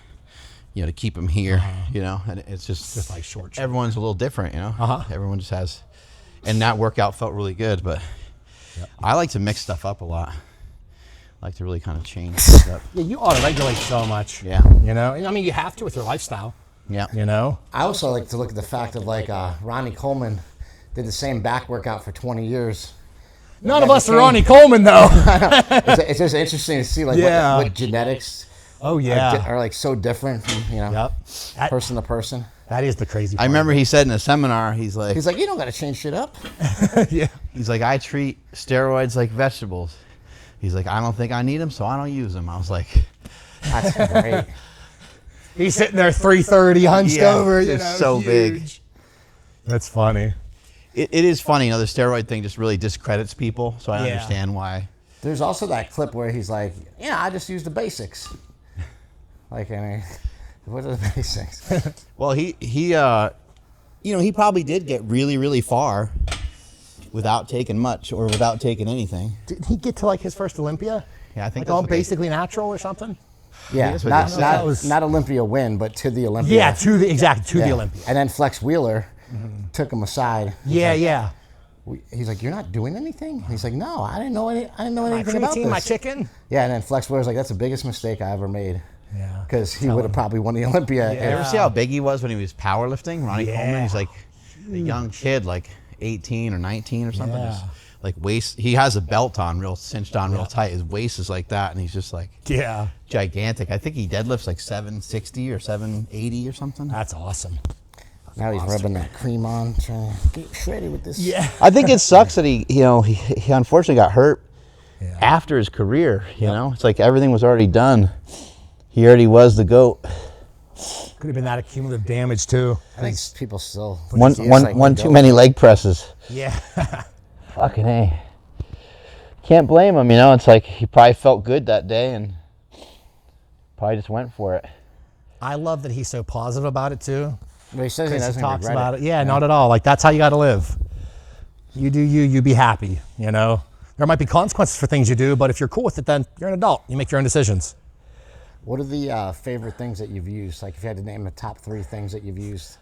you know, to keep them here, you know, and it's just like short. Everyone's a little different, you know, everyone just has, and that workout felt really good, but I like to mix stuff up a lot. I like to really kind of change things up. Yeah, you auto-regulate so much. Yeah. You know, I mean, you have to with your lifestyle. Yeah. You know? I also like to look at the fact of like Ronnie Coleman did the same back workout for 20 years. None of us are Ronnie Coleman, though. It's just interesting to see like what genetics are like so different from, you know, person to person. That is the crazy part. I remember he said in a seminar, he's like, you don't got to change shit up. Yeah. He's like, I treat steroids like vegetables. He's like, I don't think I need them, so I don't use them. I was like, that's great. He's sitting there 330 hunched over, you know, so huge. big. That's funny. It is funny, you know, the steroid thing just really discredits people, so I understand why. There's also that clip where he's like, I just use the basics. Like, I mean, what are the basics? Well, he you know, he probably did get really, really far without taking much or without taking anything. Did he get to like his first Olympia? Yeah, I think like all basically natural or something? Yeah, not Olympia win, but to the Olympia. Yeah, to the Olympia. And then Flex Wheeler took him aside. He's like, you're not doing anything? He's like, no, I didn't know anything about this. My chicken? Yeah, and then Flex Wheeler's like, that's the biggest mistake I ever made. Yeah. Because he would have probably won the Olympia. You ever see how big he was when he was powerlifting? Ronnie Coleman, he's like a young kid, like 18 or 19 or something. Just like waist, he has a belt on, real cinched on, real tight. His waist is like that, and he's just like gigantic. I think he deadlifts like 760 or 780 or something. That's awesome. Now he's rubbing that cream on, trying to get shredded with this. Yeah. I think it sucks that he unfortunately got hurt after his career. You know, it's like everything was already done. He already was the GOAT. Could have been that accumulative damage too. I think people still one too many leg presses. Yeah. Fucking A. Can't blame him, you know. It's like he probably felt good that day and probably just went for it. I love that he's so positive about it too. But he says he doesn't talks regret about it. Yeah, not at all. Like that's how you got to live. You do you be happy. You know, there might be consequences for things you do, but if you're cool with it, then you're an adult. You make your own decisions. What are the favorite things that you've used? Like if you had to name the top 3 things that you've used.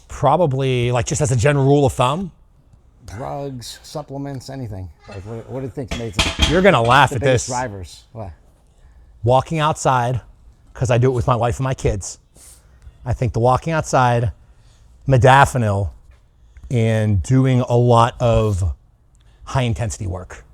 Probably like just as a general rule of thumb. Drugs, supplements, anything. Like what do you think made the You're gonna laugh at biggest this. drivers? What? Walking outside, because I do it with my wife and my kids. I think the walking outside, modafinil, and doing a lot of high intensity work.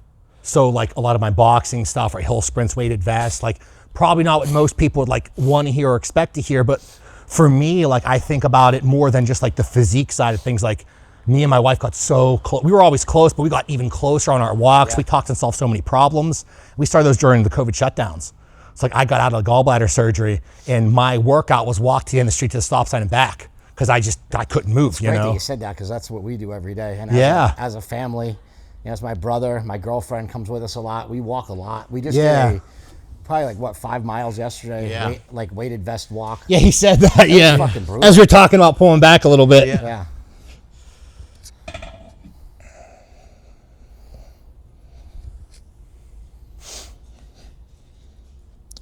So like a lot of my boxing stuff or hill sprints, weighted vests, like probably not what most people would like want to hear or expect to hear. But for me, like I think about it more than just like the physique side of things. Like me and my wife got so close. We were always close, but we got even closer on our walks. We talked and solved so many problems. We started those during the COVID shutdowns. It's like I got out of gallbladder surgery and my workout was walk to the end of the street to the stop sign and back because I couldn't move, It's great that you said that because that's what we do every day. And as a family, you know, it's my brother, my girlfriend comes with us a lot. We walk a lot. We just did probably 5 miles yesterday, weighted vest walk. Yeah, he said that, It was fucking brutal. As we're talking about pulling back a little bit. Yeah.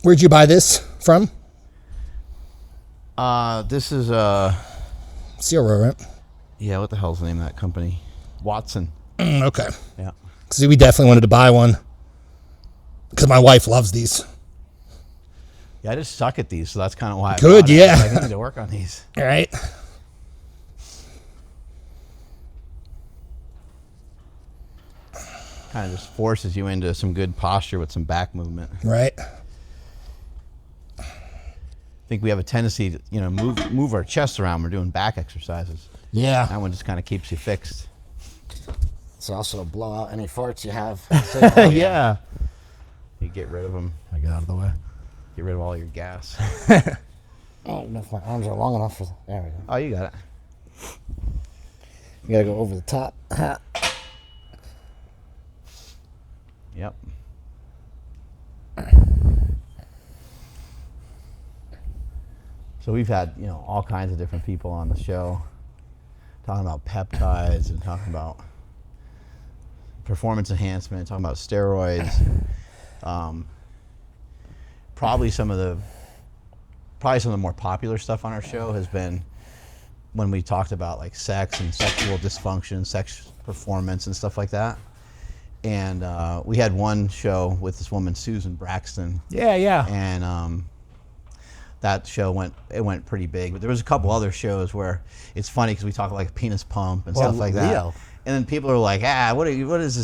Where'd you buy this from? This is Zero, right? yeah, what the hell's the name of that company? Watson. Okay. Yeah. Because we definitely wanted to buy one. Because my wife loves these. Yeah, I just suck at these, so that's kind of why. Good, I need to work on these. All right. kind of just forces you into some good posture with some back movement. Right. I think we have a tendency to, you know, move our chest around. We're doing back exercises. Yeah. That one just kind of keeps you fixed. It's also blow out any farts you have. Yeah. You get rid of them. I get out of the way. Get rid of all your gas. I don't know if my arms are long enough for. There we go. Oh, you got it. You gotta go over the top. Yep. So we've had, you know, all kinds of different people on the show talking about peptides and talking about performance enhancement, talking about steroids. Probably some of the more popular stuff on our show has been when we talked about like sex and sexual dysfunction, sex performance and stuff like that. And we had one show with this woman, Susan Braxton. Yeah. And that show went pretty big. But there was a couple other shows where it's funny because we talk like penis pump and stuff like that. Leo. And then people are like, what is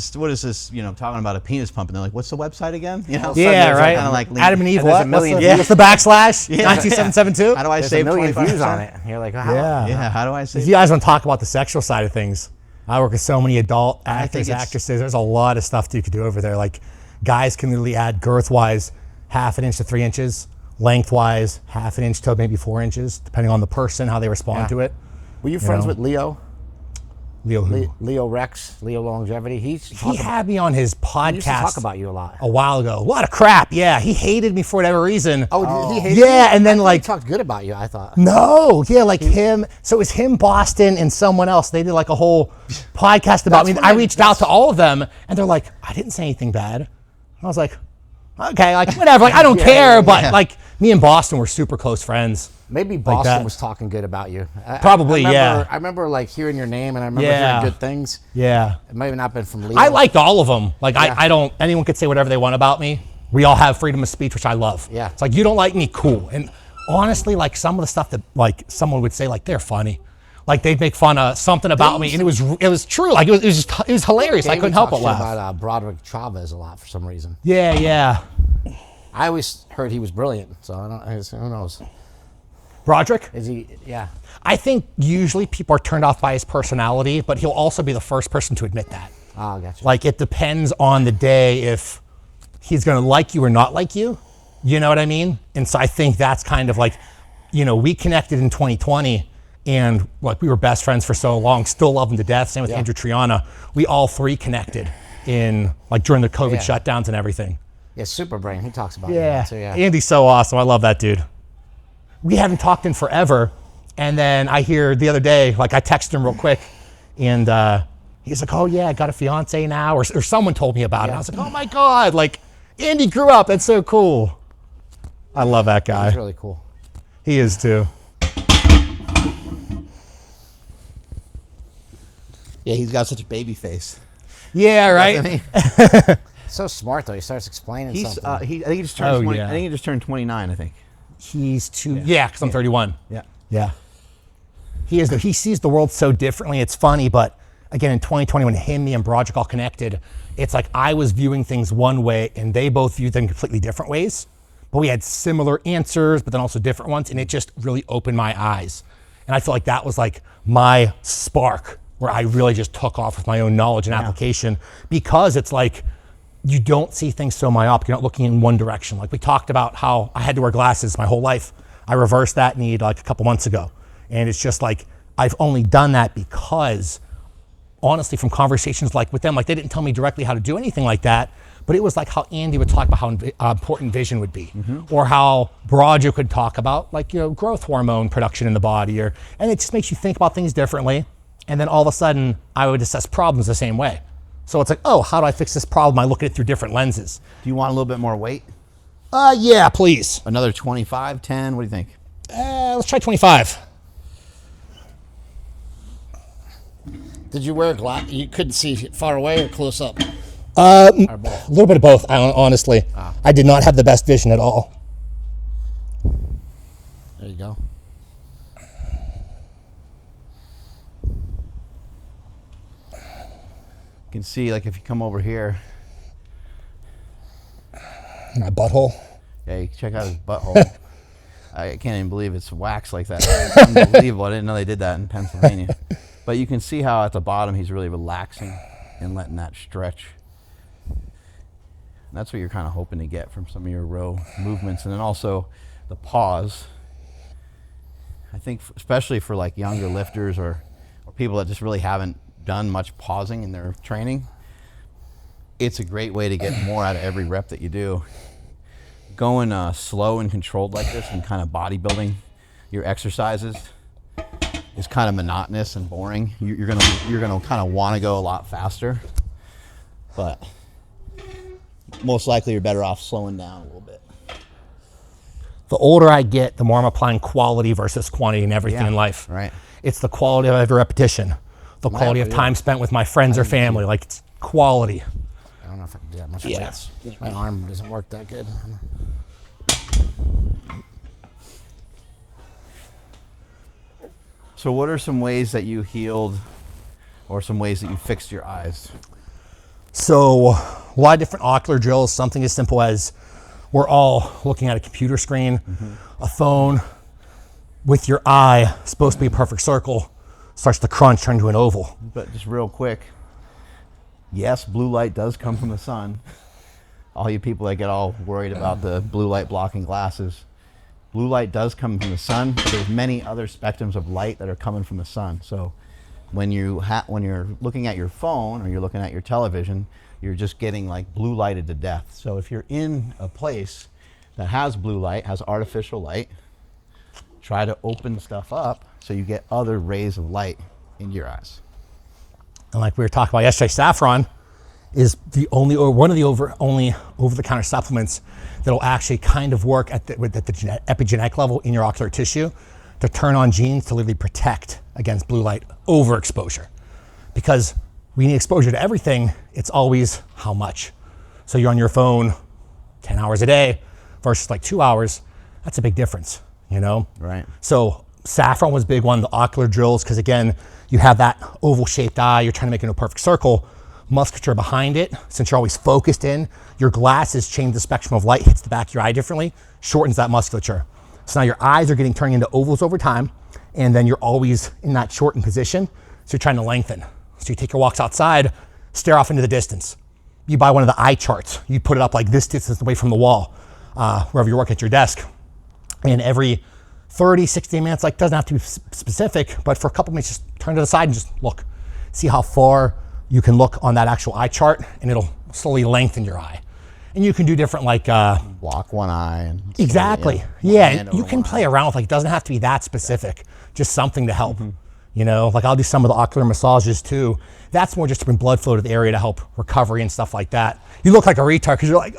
this, you know, talking about a penis pump? And they're like, what's the website again? You know, Yeah, right. Kind of like Adam and Eve, And there's what? a million What's the backslash? 92772? How do I There's save a million 25%? views on it. And you're like, how? Yeah. How do I save? If you guys want to talk about the sexual side of things, I work with so many adult actors, it's- actresses. There's a lot of stuff that you could do over there. Like, guys can literally add girth-wise 1/2 inch to 3 inches, length-wise 1/2 inch to maybe 4 inches, depending on the person, how they respond Yeah. to it. Were you friends know. with Leo? Leo who? Leo Rex, Leo Longevity. He had me on his podcast He used to talk about you a lot. a while ago. A lot of crap, yeah. He hated me for whatever reason. Oh, he hated Yeah, you? and then I thought like he talked good about you. I thought. No, yeah, like him. So it was him, Boston, and someone else. They did like a whole podcast about me. when I they- reached out to all of them, and they're like, I didn't say anything bad. I was like, okay, like whatever. Like I don't care, but like me and Boston were super close friends. Maybe that. Boston was talking good about you. Probably, I remember, yeah. I remember like hearing your name, and I remember Yeah. hearing good things. Yeah, It might have not been from Leo. I liked all of them. Like Yeah. I don't. Anyone could say whatever they want about me. We all have freedom of speech, which I love. Yeah. It's like you don't like me, cool. And honestly, like some of the stuff that like someone would say, like they're funny. Like they'd make fun of something about me, and it was true. Like it was hilarious. I David couldn't help but talks laugh. about Broderick Chavez a lot for some reason. Yeah. I always heard he was brilliant, so who knows? Broderick? Is he? Yeah. I think usually people are turned off by his personality, but he'll also be the first person to admit that. Oh, gotcha. Like it depends on the day if he's going to like you or not like you. You know what I mean? And so I think that's kind of like, you know, we connected in 2020 and like we were best friends for so long, still love him to death. Same with Andrew Triana. We all three connected in like during the COVID shutdowns and everything. Yeah, Super Brain. He talks about it. So, yeah. Andy's so awesome. I love that dude. We haven't talked in forever. And then I hear the other day, like I texted him real quick and he's like, oh yeah, I got a fiance now. Or someone told me about it. I was like, oh my God, like Andy grew up. That's so cool. I love that guy. He's really cool. He is too. Yeah, he's got such a baby face. Yeah, right? Doesn't he? So smart though. He starts explaining He's something. I think he just turned 20, yeah. I think he just turned 29, I think. He's too, yeah, because I'm 31. Yeah. Yeah. He is. He sees the world so differently. It's funny, but again, in 2020, when me and Broderick all connected, it's like I was viewing things one way and they both viewed them completely different ways. But we had similar answers, but then also different ones. And it just really opened my eyes. And I feel like that was like my spark where I really just took off with my own knowledge and application, because it's like, you don't see things so myopic. You're not looking in one direction. Like we talked about how I had to wear glasses my whole life. I reversed that need like a couple months ago. And it's just like, I've only done that because honestly, from conversations like with them, like they didn't tell me directly how to do anything like that, but it was like how Andy would talk about how important vision would be, or how Broderick would talk about like, you know, growth hormone production in the body, and it just makes you think about things differently. And then all of a sudden I would assess problems the same way. So it's like, oh, how do I fix this problem? I look at it through different lenses. Do you want a little bit more weight? Yeah, please. Another 25, 10? What do you think? Let's try 25. Did you wear glass? You couldn't see far away or close up? A little bit of both, honestly. I did not have the best vision at all. There you go. can see, like, if you come over here. My butthole. Yeah, you can check out his butthole. I can't even believe it's waxed like that. It's unbelievable. I didn't know they did that in Pennsylvania. But you can see how at the bottom he's really relaxing and letting that stretch. And that's what you're kind of hoping to get from some of your row movements. And then also the pause. I think especially for like younger lifters or people that just really haven't done much pausing in their training, it's a great way to get more out of every rep that you do. Going slow and controlled like this and kind of bodybuilding your exercises is kind of monotonous and boring. You're gonna kind of want to go a lot faster, but most likely you're better off slowing down a little bit. The older I get, the more I'm applying quality versus quantity in everything in life. Right. It's the quality of every repetition, the quality of time spent with my friends or family. Like, it's quality. I don't know if I can do that much weights. My arm doesn't work that good. So what are some ways that you healed or some ways that you fixed your eyes? So a lot of different ocular drills, something as simple as we're all looking at a computer screen, a phone, with your eye, supposed to be a perfect circle, starts to crunch, turn into an oval. But just real quick, yes, blue light does come from the sun. All you people that get all worried about the blue light blocking glasses, blue light does come from the sun, but there's many other spectrums of light that are coming from the sun. So when you're looking at your phone or you're looking at your television, you're just getting like blue lighted to death. So if you're in a place that has blue light, has artificial light, try to open stuff up so you get other rays of light into your eyes. And like we were talking about yesterday, saffron is one of the only over-the-counter supplements that'll actually kind of work at the epigenetic level in your ocular tissue to turn on genes to literally protect against blue light overexposure. Because we need exposure to everything, it's always how much. So you're on your phone 10 hours a day versus like 2 hours, that's a big difference, you know? Right. So saffron was a big one, the ocular drills, because again, you have that oval shaped eye, you're trying to make it into a perfect circle, musculature behind it, since you're always focused in, your glasses change the spectrum of light, hits the back of your eye differently, shortens that musculature. So now your eyes are getting turned into ovals over time, and then you're always in that shortened position, so you're trying to lengthen. So you take your walks outside, stare off into the distance. You buy one of the eye charts, you put it up like this distance away from the wall, wherever you work at your desk, and every 30, 60 minutes, like doesn't have to be specific, but for a couple minutes, just turn to the side and just look. See how far you can look on that actual eye chart, and it'll slowly lengthen your eye. And you can do different like... block one eye. And exactly. Yeah, and you can play around with, like, it doesn't have to be that specific, just something to help. You know, like I'll do some of the ocular massages too. That's more just to bring blood flow to the area to help recovery and stuff like that. You look like a retard because you're like,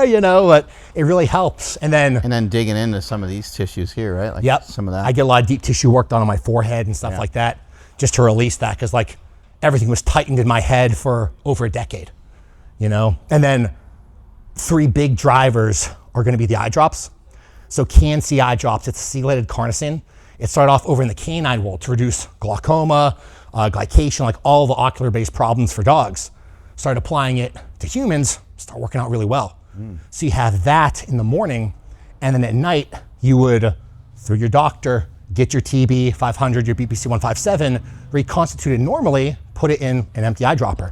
you know, but it really helps. And then digging into some of these tissues here, right? Like yep. Some of that. I get a lot of deep tissue work done on my forehead and stuff like that, just to release that, because like everything was tightened in my head for over a decade, you know? And then 3 big drivers are going to be the eye drops. So CanC eye drops, it's chelated carnosine. It started off over in the canine world to reduce glaucoma, glycation, like all the ocular-based problems for dogs. Started applying it to humans, start working out really well. So you have that in the morning, and then at night, you would, through your doctor, get your TB 500, your BPC 157, reconstituted normally, put it in an empty eyedropper.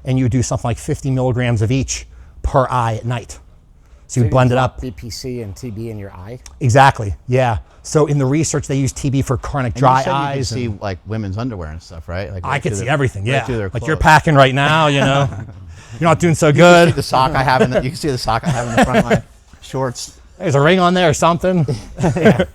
And you would do something like 50 milligrams of each per eye at night. So you blend it up. BPC and TB in your eye? Exactly, yeah. So in the research, they use TB for chronic dry eyes. You can see like women's underwear and stuff, right? Like I can see everything, yeah. Right, like you're packing right now, you know. You're not doing so good. You can see the sock I have you can see the sock I have in the front of my shorts. There's a ring on there or something. Yeah.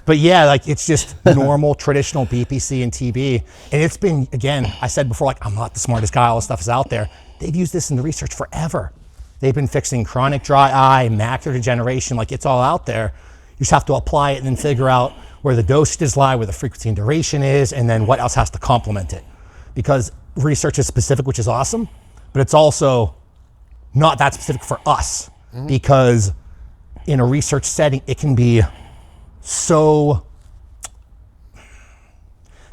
But yeah, like it's just normal, traditional BPC and TB. And it's been, again, I said before, like I'm not the smartest guy, all this stuff is out there. They've used this in the research forever. They've been fixing chronic dry eye, macular degeneration, like it's all out there. You just have to apply it and then figure out where the dosages lie, where the frequency and duration is, and then what else has to complement it. Because research is specific, which is awesome, but it's also not that specific for us. Because in a research setting, it can be so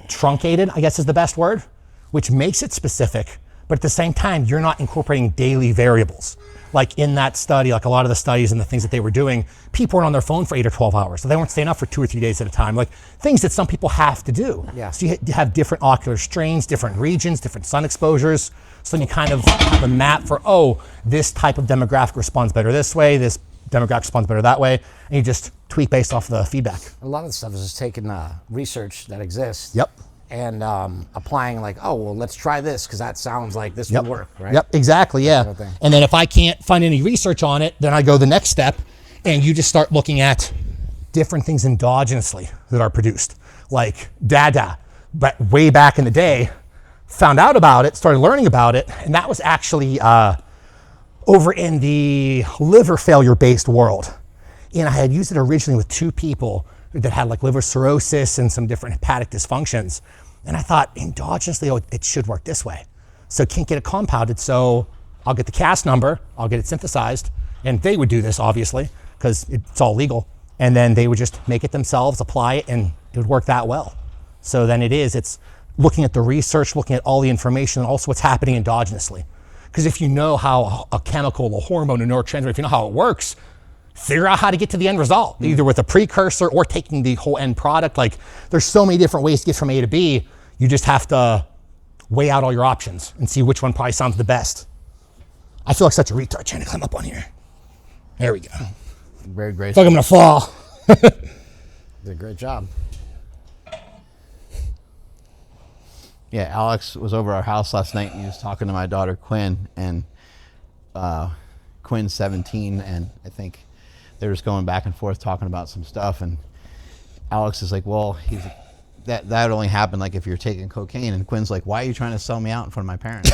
truncated, I guess is the best word, which makes it specific, but at the same time, you're not incorporating daily variables. Like in that study, like a lot of the studies and the things that they were doing, people were on their phone for 8 or 12 hours. So they weren't staying up for 2 or 3 days at a time. Like things that some people have to do. Yeah. So you have different ocular strains, different regions, different sun exposures. So then you kind of have a map for, oh, this type of demographic responds better this way, this demographic responds better that way. And you just tweak based off the feedback. A lot of the stuff is just taking research that exists. Yep. And applying like, oh, well, let's try this because that sounds like this would work, right? Yep, exactly, yeah. Kind of thing. And then if I can't find any research on it, then I go the next step and you just start looking at different things endogenously that are produced. Like Dada, but way back in the day, found out about it, started learning about it, and that was actually over in the liver failure-based world. And I had used it originally with 2 people that had like liver cirrhosis and some different hepatic dysfunctions. And I thought endogenously, oh, it should work this way. So can't get it compounded, so I'll get the CAS number, I'll get it synthesized, and they would do this obviously, because it's all legal. And then they would just make it themselves, apply it, and it would work that well. So then it's looking at the research, looking at all the information, and also what's happening endogenously. Because if you know how a chemical, a hormone, a neurotransmitter, if you know how it works, figure out how to get to the end result, either with a precursor or taking the whole end product. Like there's so many different ways to get from A to B. You just have to weigh out all your options and see which one probably sounds the best. I feel like such a retard trying to climb up on here. There we go. Very I great. feel like I'm gonna fall. Did a great job. Yeah, Alex was over our house last night and he was talking to my daughter Quinn, and Quinn's 17, and I think they're just going back and forth talking about some stuff, and Alex is like, well, that would only happen like if you're taking cocaine, and Quinn's like, why are you trying to sell me out in front of my parents?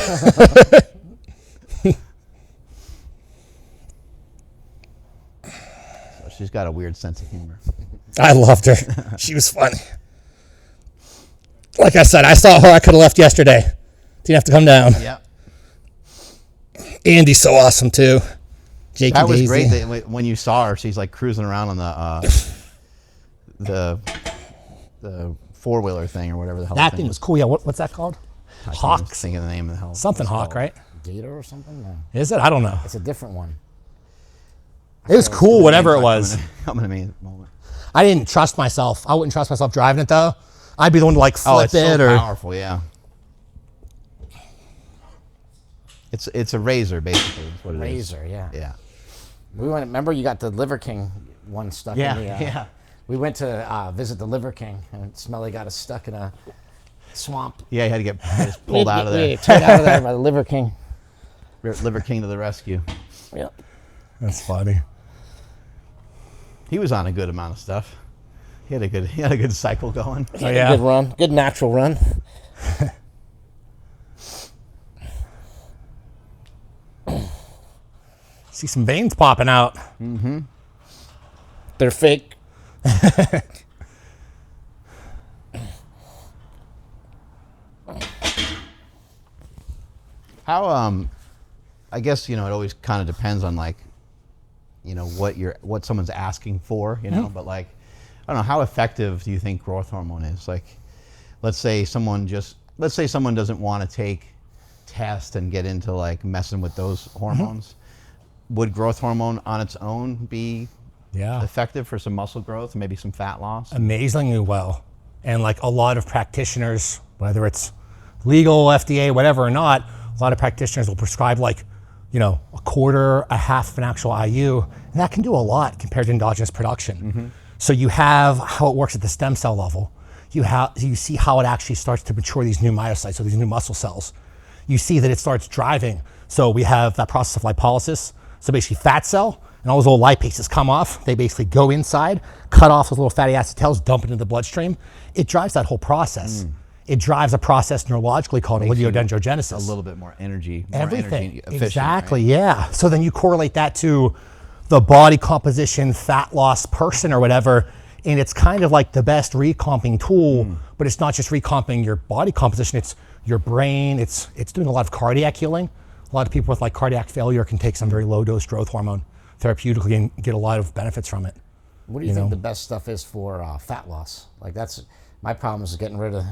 So she's got a weird sense of humor. I loved her. She was funny. Like I said, I saw her. I could have left yesterday. Didn't have to come down. Yeah. Andy's so awesome too. Jake That and was Daisy. great that when you saw her, she's like cruising around on the 4-wheeler thing or whatever the hell. That thing was cool. Yeah, what's that called? I Hawk. can't think of the name of the hell. Something it's Hawk, called. right? Gator or something? No. Is it? I don't know. It's a different one. It was cool, whatever it was. Coming to me at the moment. I didn't trust myself. I wouldn't trust myself driving it though. I'd be the one to like flip it's it so or. powerful, yeah. It's a razor basically. Is what it is. Razor, yeah. Yeah. We went. Remember, you got the Liver King one stuck in the. Yeah. We went to visit the Liver King, and Smelly got us stuck in a swamp. Yeah, you had to get pulled out of there. Turned out of there by the Liver King. Liver King to the rescue. Yep. That's funny. He was on a good amount of stuff. He had a good cycle going. Oh yeah. Good run. Good natural run. See some veins popping out. Mm-hmm. They're fake. How I guess it always kind of depends on like what someone's asking for, but like I don't know, how effective do you think growth hormone is? Like let's say someone doesn't want to take tests and get into like messing with those hormones. Would growth hormone on its own be effective for some muscle growth and maybe some fat loss? Amazingly well. And like a lot of practitioners, whether it's legal, FDA, whatever or not, a lot of practitioners will prescribe like, a quarter, a half of an actual IU, and that can do a lot compared to endogenous production. Mm-hmm. So you have how it works at the stem cell level. You see how it actually starts to mature these new myocytes, so these new muscle cells. You see that it starts driving. So we have that process of lipolysis. So basically fat cell and all those little lipases come off. They basically go inside, cut off those little fatty acid tails, dump it into the bloodstream. It drives that whole process. It drives a process neurologically called oligodendrogenesis. A little bit more energy. Everything. Energy efficient, Exactly, right? yeah. So then you correlate that to the body composition, fat loss person or whatever, and it's kind of like the best recomping tool, but it's not just recomping your body composition, it's your brain, it's doing a lot of cardiac healing. A lot of people with like cardiac failure can take some very low dose growth hormone therapeutically and get a lot of benefits from it. What do you think the best stuff is for fat loss? Like that's my problem is getting rid of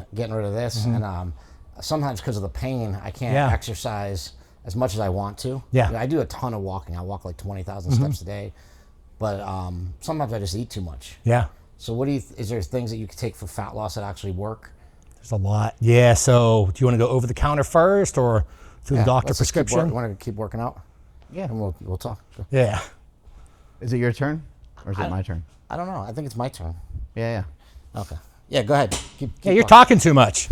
this, and sometimes because of the pain, I can't exercise as much as I want to. Yeah. I do a ton of walking. I walk like 20,000 steps a day, but sometimes I just eat too much. Yeah. So what do you? Is there things that you could take for fat loss that actually work? There's a lot. Yeah. So do you want to go over the counter first or through the doctor prescription? Want to keep working out? Yeah, and we'll talk. Sure. Yeah. Is it your turn or is it my turn? I don't know. I think it's my turn. Yeah. Okay. Yeah, go ahead. Keep You're talking too much.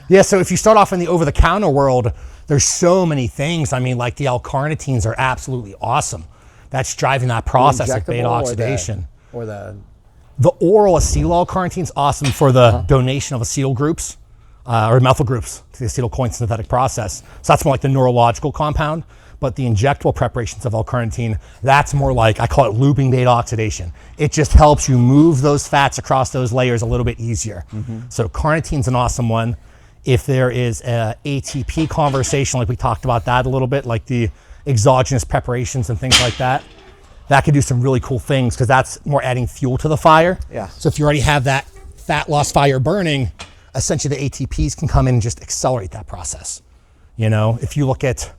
Yeah, so if you start off in the over-the-counter world, there's so many things. I mean, like the L-carnitines are absolutely awesome. That's driving that process of beta oxidation. Or the oral acetyl L-carnitine is awesome for the donation of acetyl groups or methyl groups to the acetyl-CoA synthetic process. So that's more like the neurological compound. But the injectable preparations of L-carnitine, that's more like, I call it looping beta oxidation. It just helps you move those fats across those layers a little bit easier. So carnitine's an awesome one. If there is a ATP conversation, like we talked about that a little bit, like the exogenous preparations and things like that, that could do some really cool things because that's more adding fuel to the fire. Yeah. So if you already have that fat loss fire burning, essentially the ATPs can come in and just accelerate that process. You know, if you look at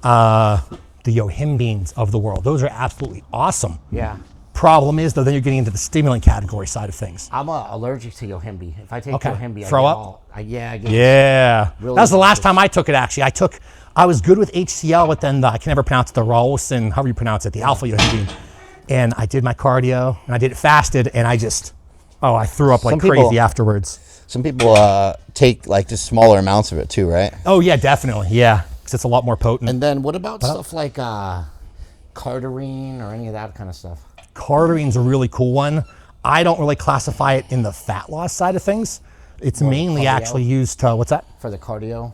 the yohimbines of the world, those are absolutely awesome. Yeah. Problem is, though, then you're getting into the stimulant category side of things. I'm allergic to yohimbi. If I take yohimbi, Throw I get up? I get Really that was the last time I took it, actually. I was good with HCl, but then I can never pronounce it, the ralston, however you pronounce it, the alpha yohimbine. And I did my cardio, and I did it fasted, and I threw up like crazy afterwards. Some people take like just smaller amounts of it too, right? Oh, yeah, definitely. Yeah, because it's a lot more potent. And then what about stuff like cardarine or any of that kind of stuff? Cartarine's a really cool one. I don't really classify it in the fat loss side of things. It's mainly actually used to, what's that? For the cardio?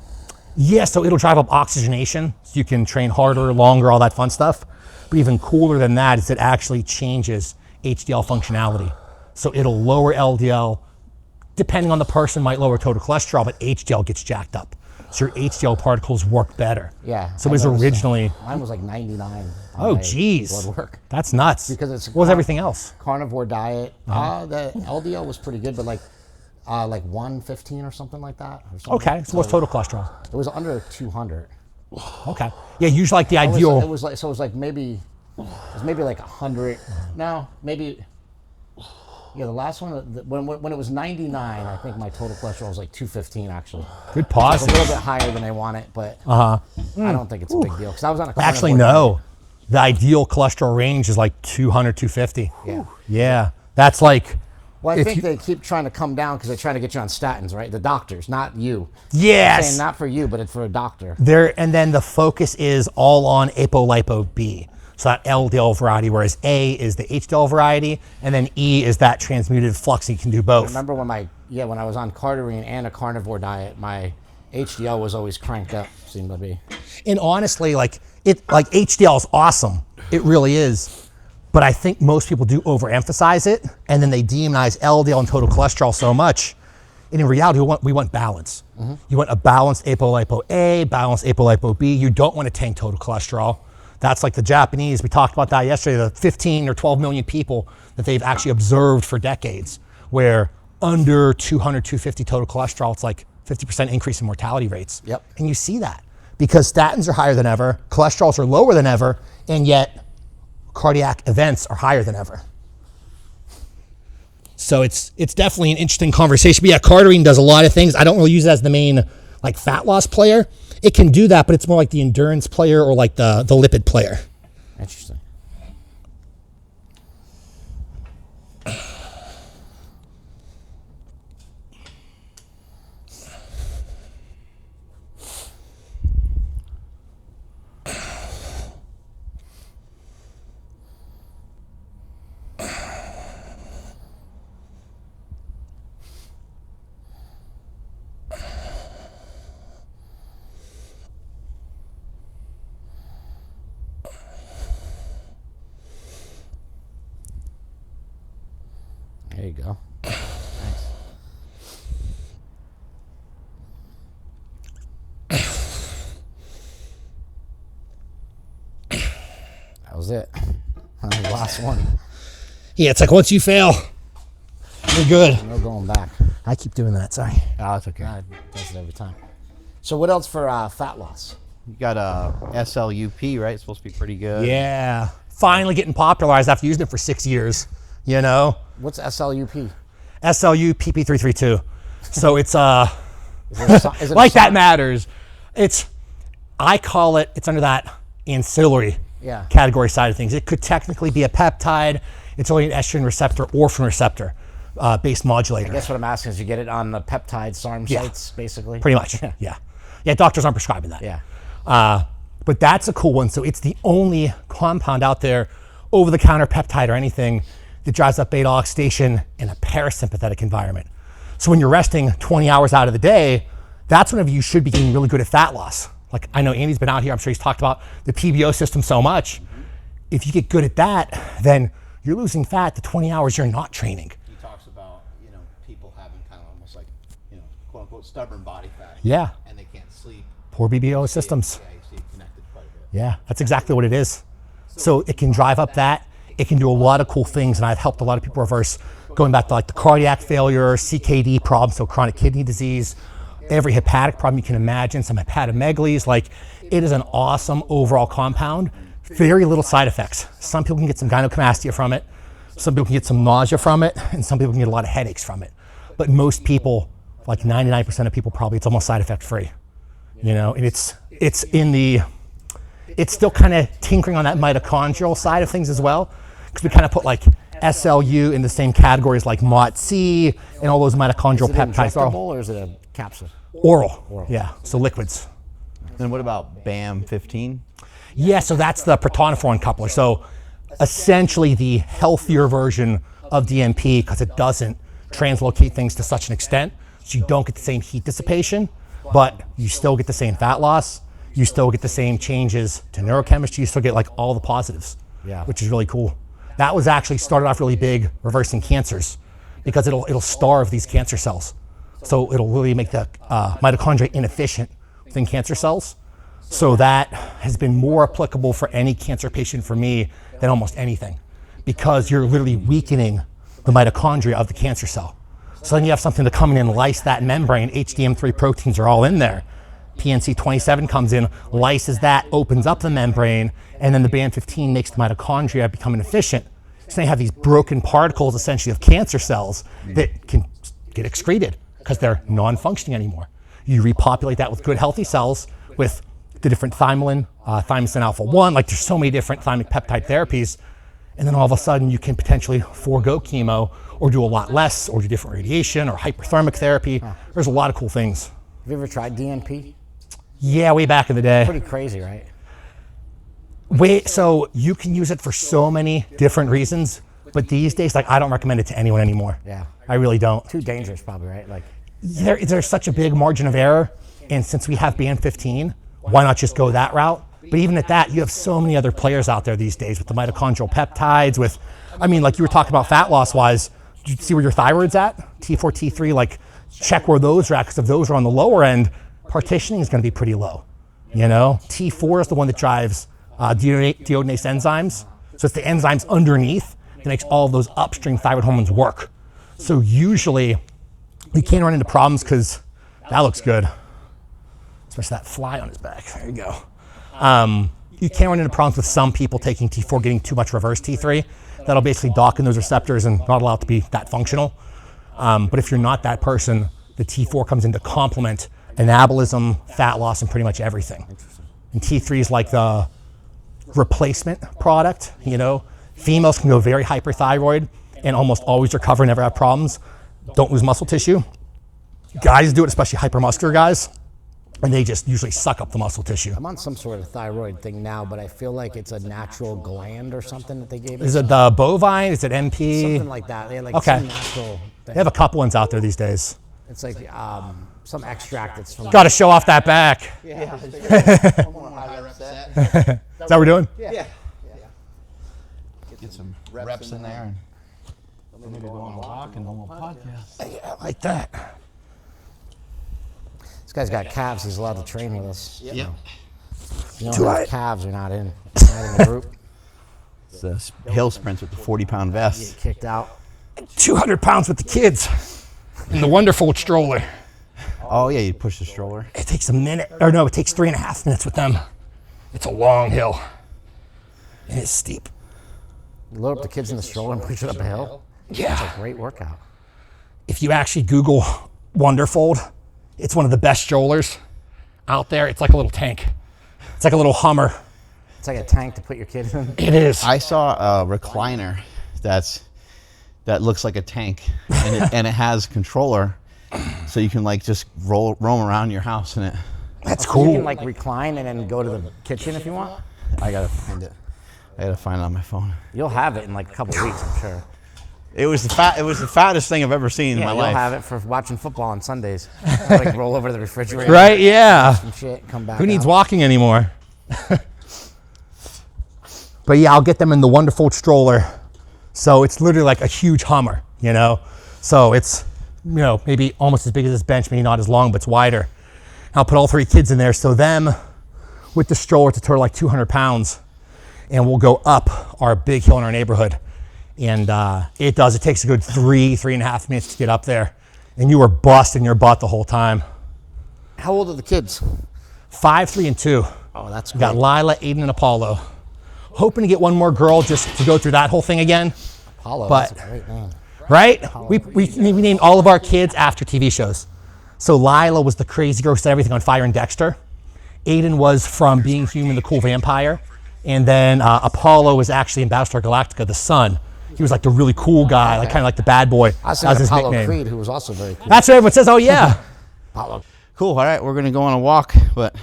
Yeah, so it'll drive up oxygenation, so you can train harder, longer, all that fun stuff. But even cooler than that is it actually changes HDL functionality. So it'll lower LDL, depending on the person, might lower total cholesterol, but HDL gets jacked up. So your HDL particles work better. Yeah. So it was originally... Mine was like 99. Oh, geez. Blood work. That's nuts. Because it's... What was everything else? Carnivore diet. The LDL was pretty good, but like 115 or something like that. Or something. Okay, so what's total cholesterol? It was under 200. Okay. Yeah, usually like the ideal... It was like maybe like 100. No, maybe... Yeah, the last one, when it was 99, I think my total cholesterol was like 215 actually. Good pause. It's a little bit higher than I want it, but I don't think it's a big deal because I was on a carnivore Actually, no. The ideal cholesterol range is like 200, 250. Yeah. Yeah. That's like... Well, I think they keep trying to come down because they're trying to get you on statins, right? The doctors, not you. Yes. I'm saying not for you, but it's for a doctor. And then the focus is all on apolipo B. So that LDL variety, whereas A is the HDL variety, and then E is that transmuted flux. You can do both. I remember when I was on cardarine and a carnivore diet, my HDL was always cranked up, seemed to be. And honestly, like HDL is awesome. It really is. But I think most people do overemphasize it, and then they demonize LDL and total cholesterol so much. And in reality, we want balance. You want a balanced apolipo A, balanced apolipo B. You don't want to tank total cholesterol. That's like the Japanese, we talked about that yesterday, the 15 or 12 million people that they've actually observed for decades, where under 200, 250 total cholesterol, it's like 50% increase in mortality rates. Yep. And you see that because statins are higher than ever, cholesterols are lower than ever, and yet cardiac events are higher than ever. So it's definitely an interesting conversation. But yeah, cardarine does a lot of things. I don't really use it as the main like fat loss player. It can do that, but it's more like the endurance player or like the lipid player. Interesting. There you go. That was it. The last one. Yeah, it's like once you fail, you're good. No going back. I keep doing that, sorry. Oh, it's okay. God does it every time. So what else for fat loss? You got a SLUP, right? It's supposed to be pretty good. Yeah. Finally getting popularized after using it for 6 years, you know? What's SLUP? SLU PP332. So it's Is it like that matters. I call it, it's under that ancillary category side of things. It could technically be a peptide. It's only an estrogen receptor, orphan receptor based modulator. I guess what I'm asking is you get it on the peptide SARM sites, basically? Pretty much, yeah. Yeah, doctors aren't prescribing that. Yeah. But that's a cool one. So it's the only compound out there, over-the-counter peptide or anything, that drives up beta oxidation in a parasympathetic environment. So when you're resting 20 hours out of the day, that's whenever you should be getting really good at fat loss. Like I know Andy's been out here, I'm sure he's talked about the PBO system so much. If you get good at that, then you're losing fat the 20 hours you're not training. He talks about, people having kind of almost like, quote unquote stubborn body fat. Yeah. And they can't sleep. Poor BBO systems. Yeah, you see it connected quite a bit. Yeah, that's exactly what it is. So it can drive up that. It can do a lot of cool things, and I've helped a lot of people reverse going back to like the cardiac failure, CKD problem, so chronic kidney disease, every hepatic problem you can imagine, some hepatomegaly. Like it is an awesome overall compound. Very little side effects. Some people can get some gynecomastia from it. Some people can get some nausea from it, and some people can get a lot of headaches from it. But most people, like 99% of people probably, it's almost side effect free. And it's still kind of tinkering on that mitochondrial side of things as well, because we kind of put like SLU in the same categories like MOTC and all those mitochondrial peptides. Is it injectable or is it a capsule? Oral. Yeah, so liquids. Then what about BAM15? Yeah, so that's the protonophore coupler. So essentially the healthier version of DMP, because it doesn't translocate things to such an extent, so you don't get the same heat dissipation, but you still get the same fat loss. You still get the same changes to neurochemistry. You still get like all the positives, which is really cool. That was actually started off really big reversing cancers, because it'll starve these cancer cells. So it'll really make the mitochondria inefficient within cancer cells. So that has been more applicable for any cancer patient for me than almost anything, because you're literally weakening the mitochondria of the cancer cell. So then you have something to come in and lyse that membrane. HDM3 proteins are all in there. PNC27 comes in, lyses that, opens up the membrane, and then the BAM15 makes the mitochondria become inefficient. So they have these broken particles essentially of cancer cells that can get excreted because they're non-functioning anymore. You repopulate that with good healthy cells with the different thymolin, thymosin alpha-1, like there's so many different thymic peptide therapies, and then all of a sudden you can potentially forego chemo or do a lot less or do different radiation or hyperthermic therapy. There's a lot of cool things. Have you ever tried DNP? Yeah, way back in the day. Pretty crazy, right? So you can use it for so many different reasons, but these days, like I don't recommend it to anyone anymore. Yeah. I really don't. Too dangerous probably, right? Like there's such a big margin of error, and since we have BAM15, why not just go that route? But even at that, you have so many other players out there these days with the mitochondrial peptides, like you were talking about fat loss wise, did you see where your thyroid's at? T4, T3, like check where those are at, because if those are on the lower end, partitioning is going to be pretty low. T4 is the one that drives deodorinase enzymes. So it's the enzymes underneath that makes all of those upstream thyroid hormones work. So usually you can't run into problems because that looks good. Especially that fly on his back. There you go. You can't run into problems with some people taking T4, getting too much reverse T3. That'll basically dock in those receptors and not allow it to be that functional. But if you're not that person, the T4 comes in to complement anabolism, fat loss, and pretty much everything. And T3 is like the replacement product. Females can go very hyperthyroid and almost always recover, never have problems, don't lose muscle tissue. Guys do it, especially hypermuscular guys, and they just usually suck up the muscle tissue. I'm on some sort of thyroid thing now, but I feel like it's a natural gland or something that they gave me. Is it the bovine? Is it MP? Something like that. They had like Okay. some natural thing. They have a couple ones out there these days. It's like some extract that's from. Got to show off that back. Yeah. Is that what we're doing? Yeah. Get some reps in there. And maybe go on a walk and do a little podcast. Yeah, I like that. This guy's got calves. He's allowed to train with us. Yep. You don't have calves, you're not in the group. It's the hill sprints with the 40-pound vest. Get kicked out. 200 pounds with the kids in the wonderful stroller. Oh yeah, you push the stroller. It takes a minute, or no, it takes 3.5 minutes with them. It's a long hill, and it's steep. You load up the kids in the stroller and push it up a hill? Yeah. That's a great workout. If you actually Google Wonderfold, it's one of the best strollers out there. It's like a little tank. It's like a little Hummer. It's like a tank to put your kids in. It is. I saw a recliner that looks like a tank, and it has controller, so you can like just roam around your house in it. That's So cool. you can like recline and then go to the kitchen if you want. I gotta find it. I gotta find it on my phone. You'll have it in like a couple of weeks, I'm sure. It was the fattest thing I've ever seen in my You'll life. have it for watching football on Sundays. Like roll over to the refrigerator. Right? Yeah. Some shit, come back. Who needs out. walking anymore? But yeah, I'll get them in the Wonderfold stroller. So it's literally like a huge Hummer, you know? So it's, you know, maybe almost as big as this bench, maybe not as long, but it's wider. I'll put all 3 kids in there. So them with the stroller to total like 200 pounds, and we'll go up our big hill in our neighborhood. And it takes a good 3.5 minutes to get up there. And you were busting your butt the whole time. How old are the kids? 5, 3, and 2. Oh, that's We got great. Lila, Aiden, and Apollo. Hoping to get one more girl just to go through that whole thing again. Apollo, but- that's a great name. Right? We named all of our kids after TV shows. So Lila was the crazy girl who set everything on fire in Dexter. Aiden was from Being Human, the Cool Vampire. And then Apollo was actually in Battlestar Galactica, the son. He was like the really cool guy, like kind of like the bad boy. I was That was thinking his Apollo nickname. Creed, who was also very cool. That's what everyone says, oh yeah. Apollo. Cool. All right, we're gonna go on a walk, but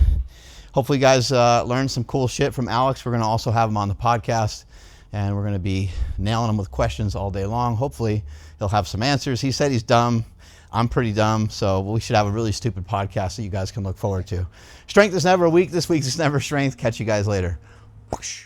hopefully you guys learned some cool shit from Alex. We're gonna also have him on the podcast, and we're gonna be nailing him with questions all day long. Hopefully he'll have some answers. He said he's dumb. I'm pretty dumb, so we should have a really stupid podcast that you guys can look forward to. Strength is never weak. This week's is never strength. Catch you guys later. Whoosh.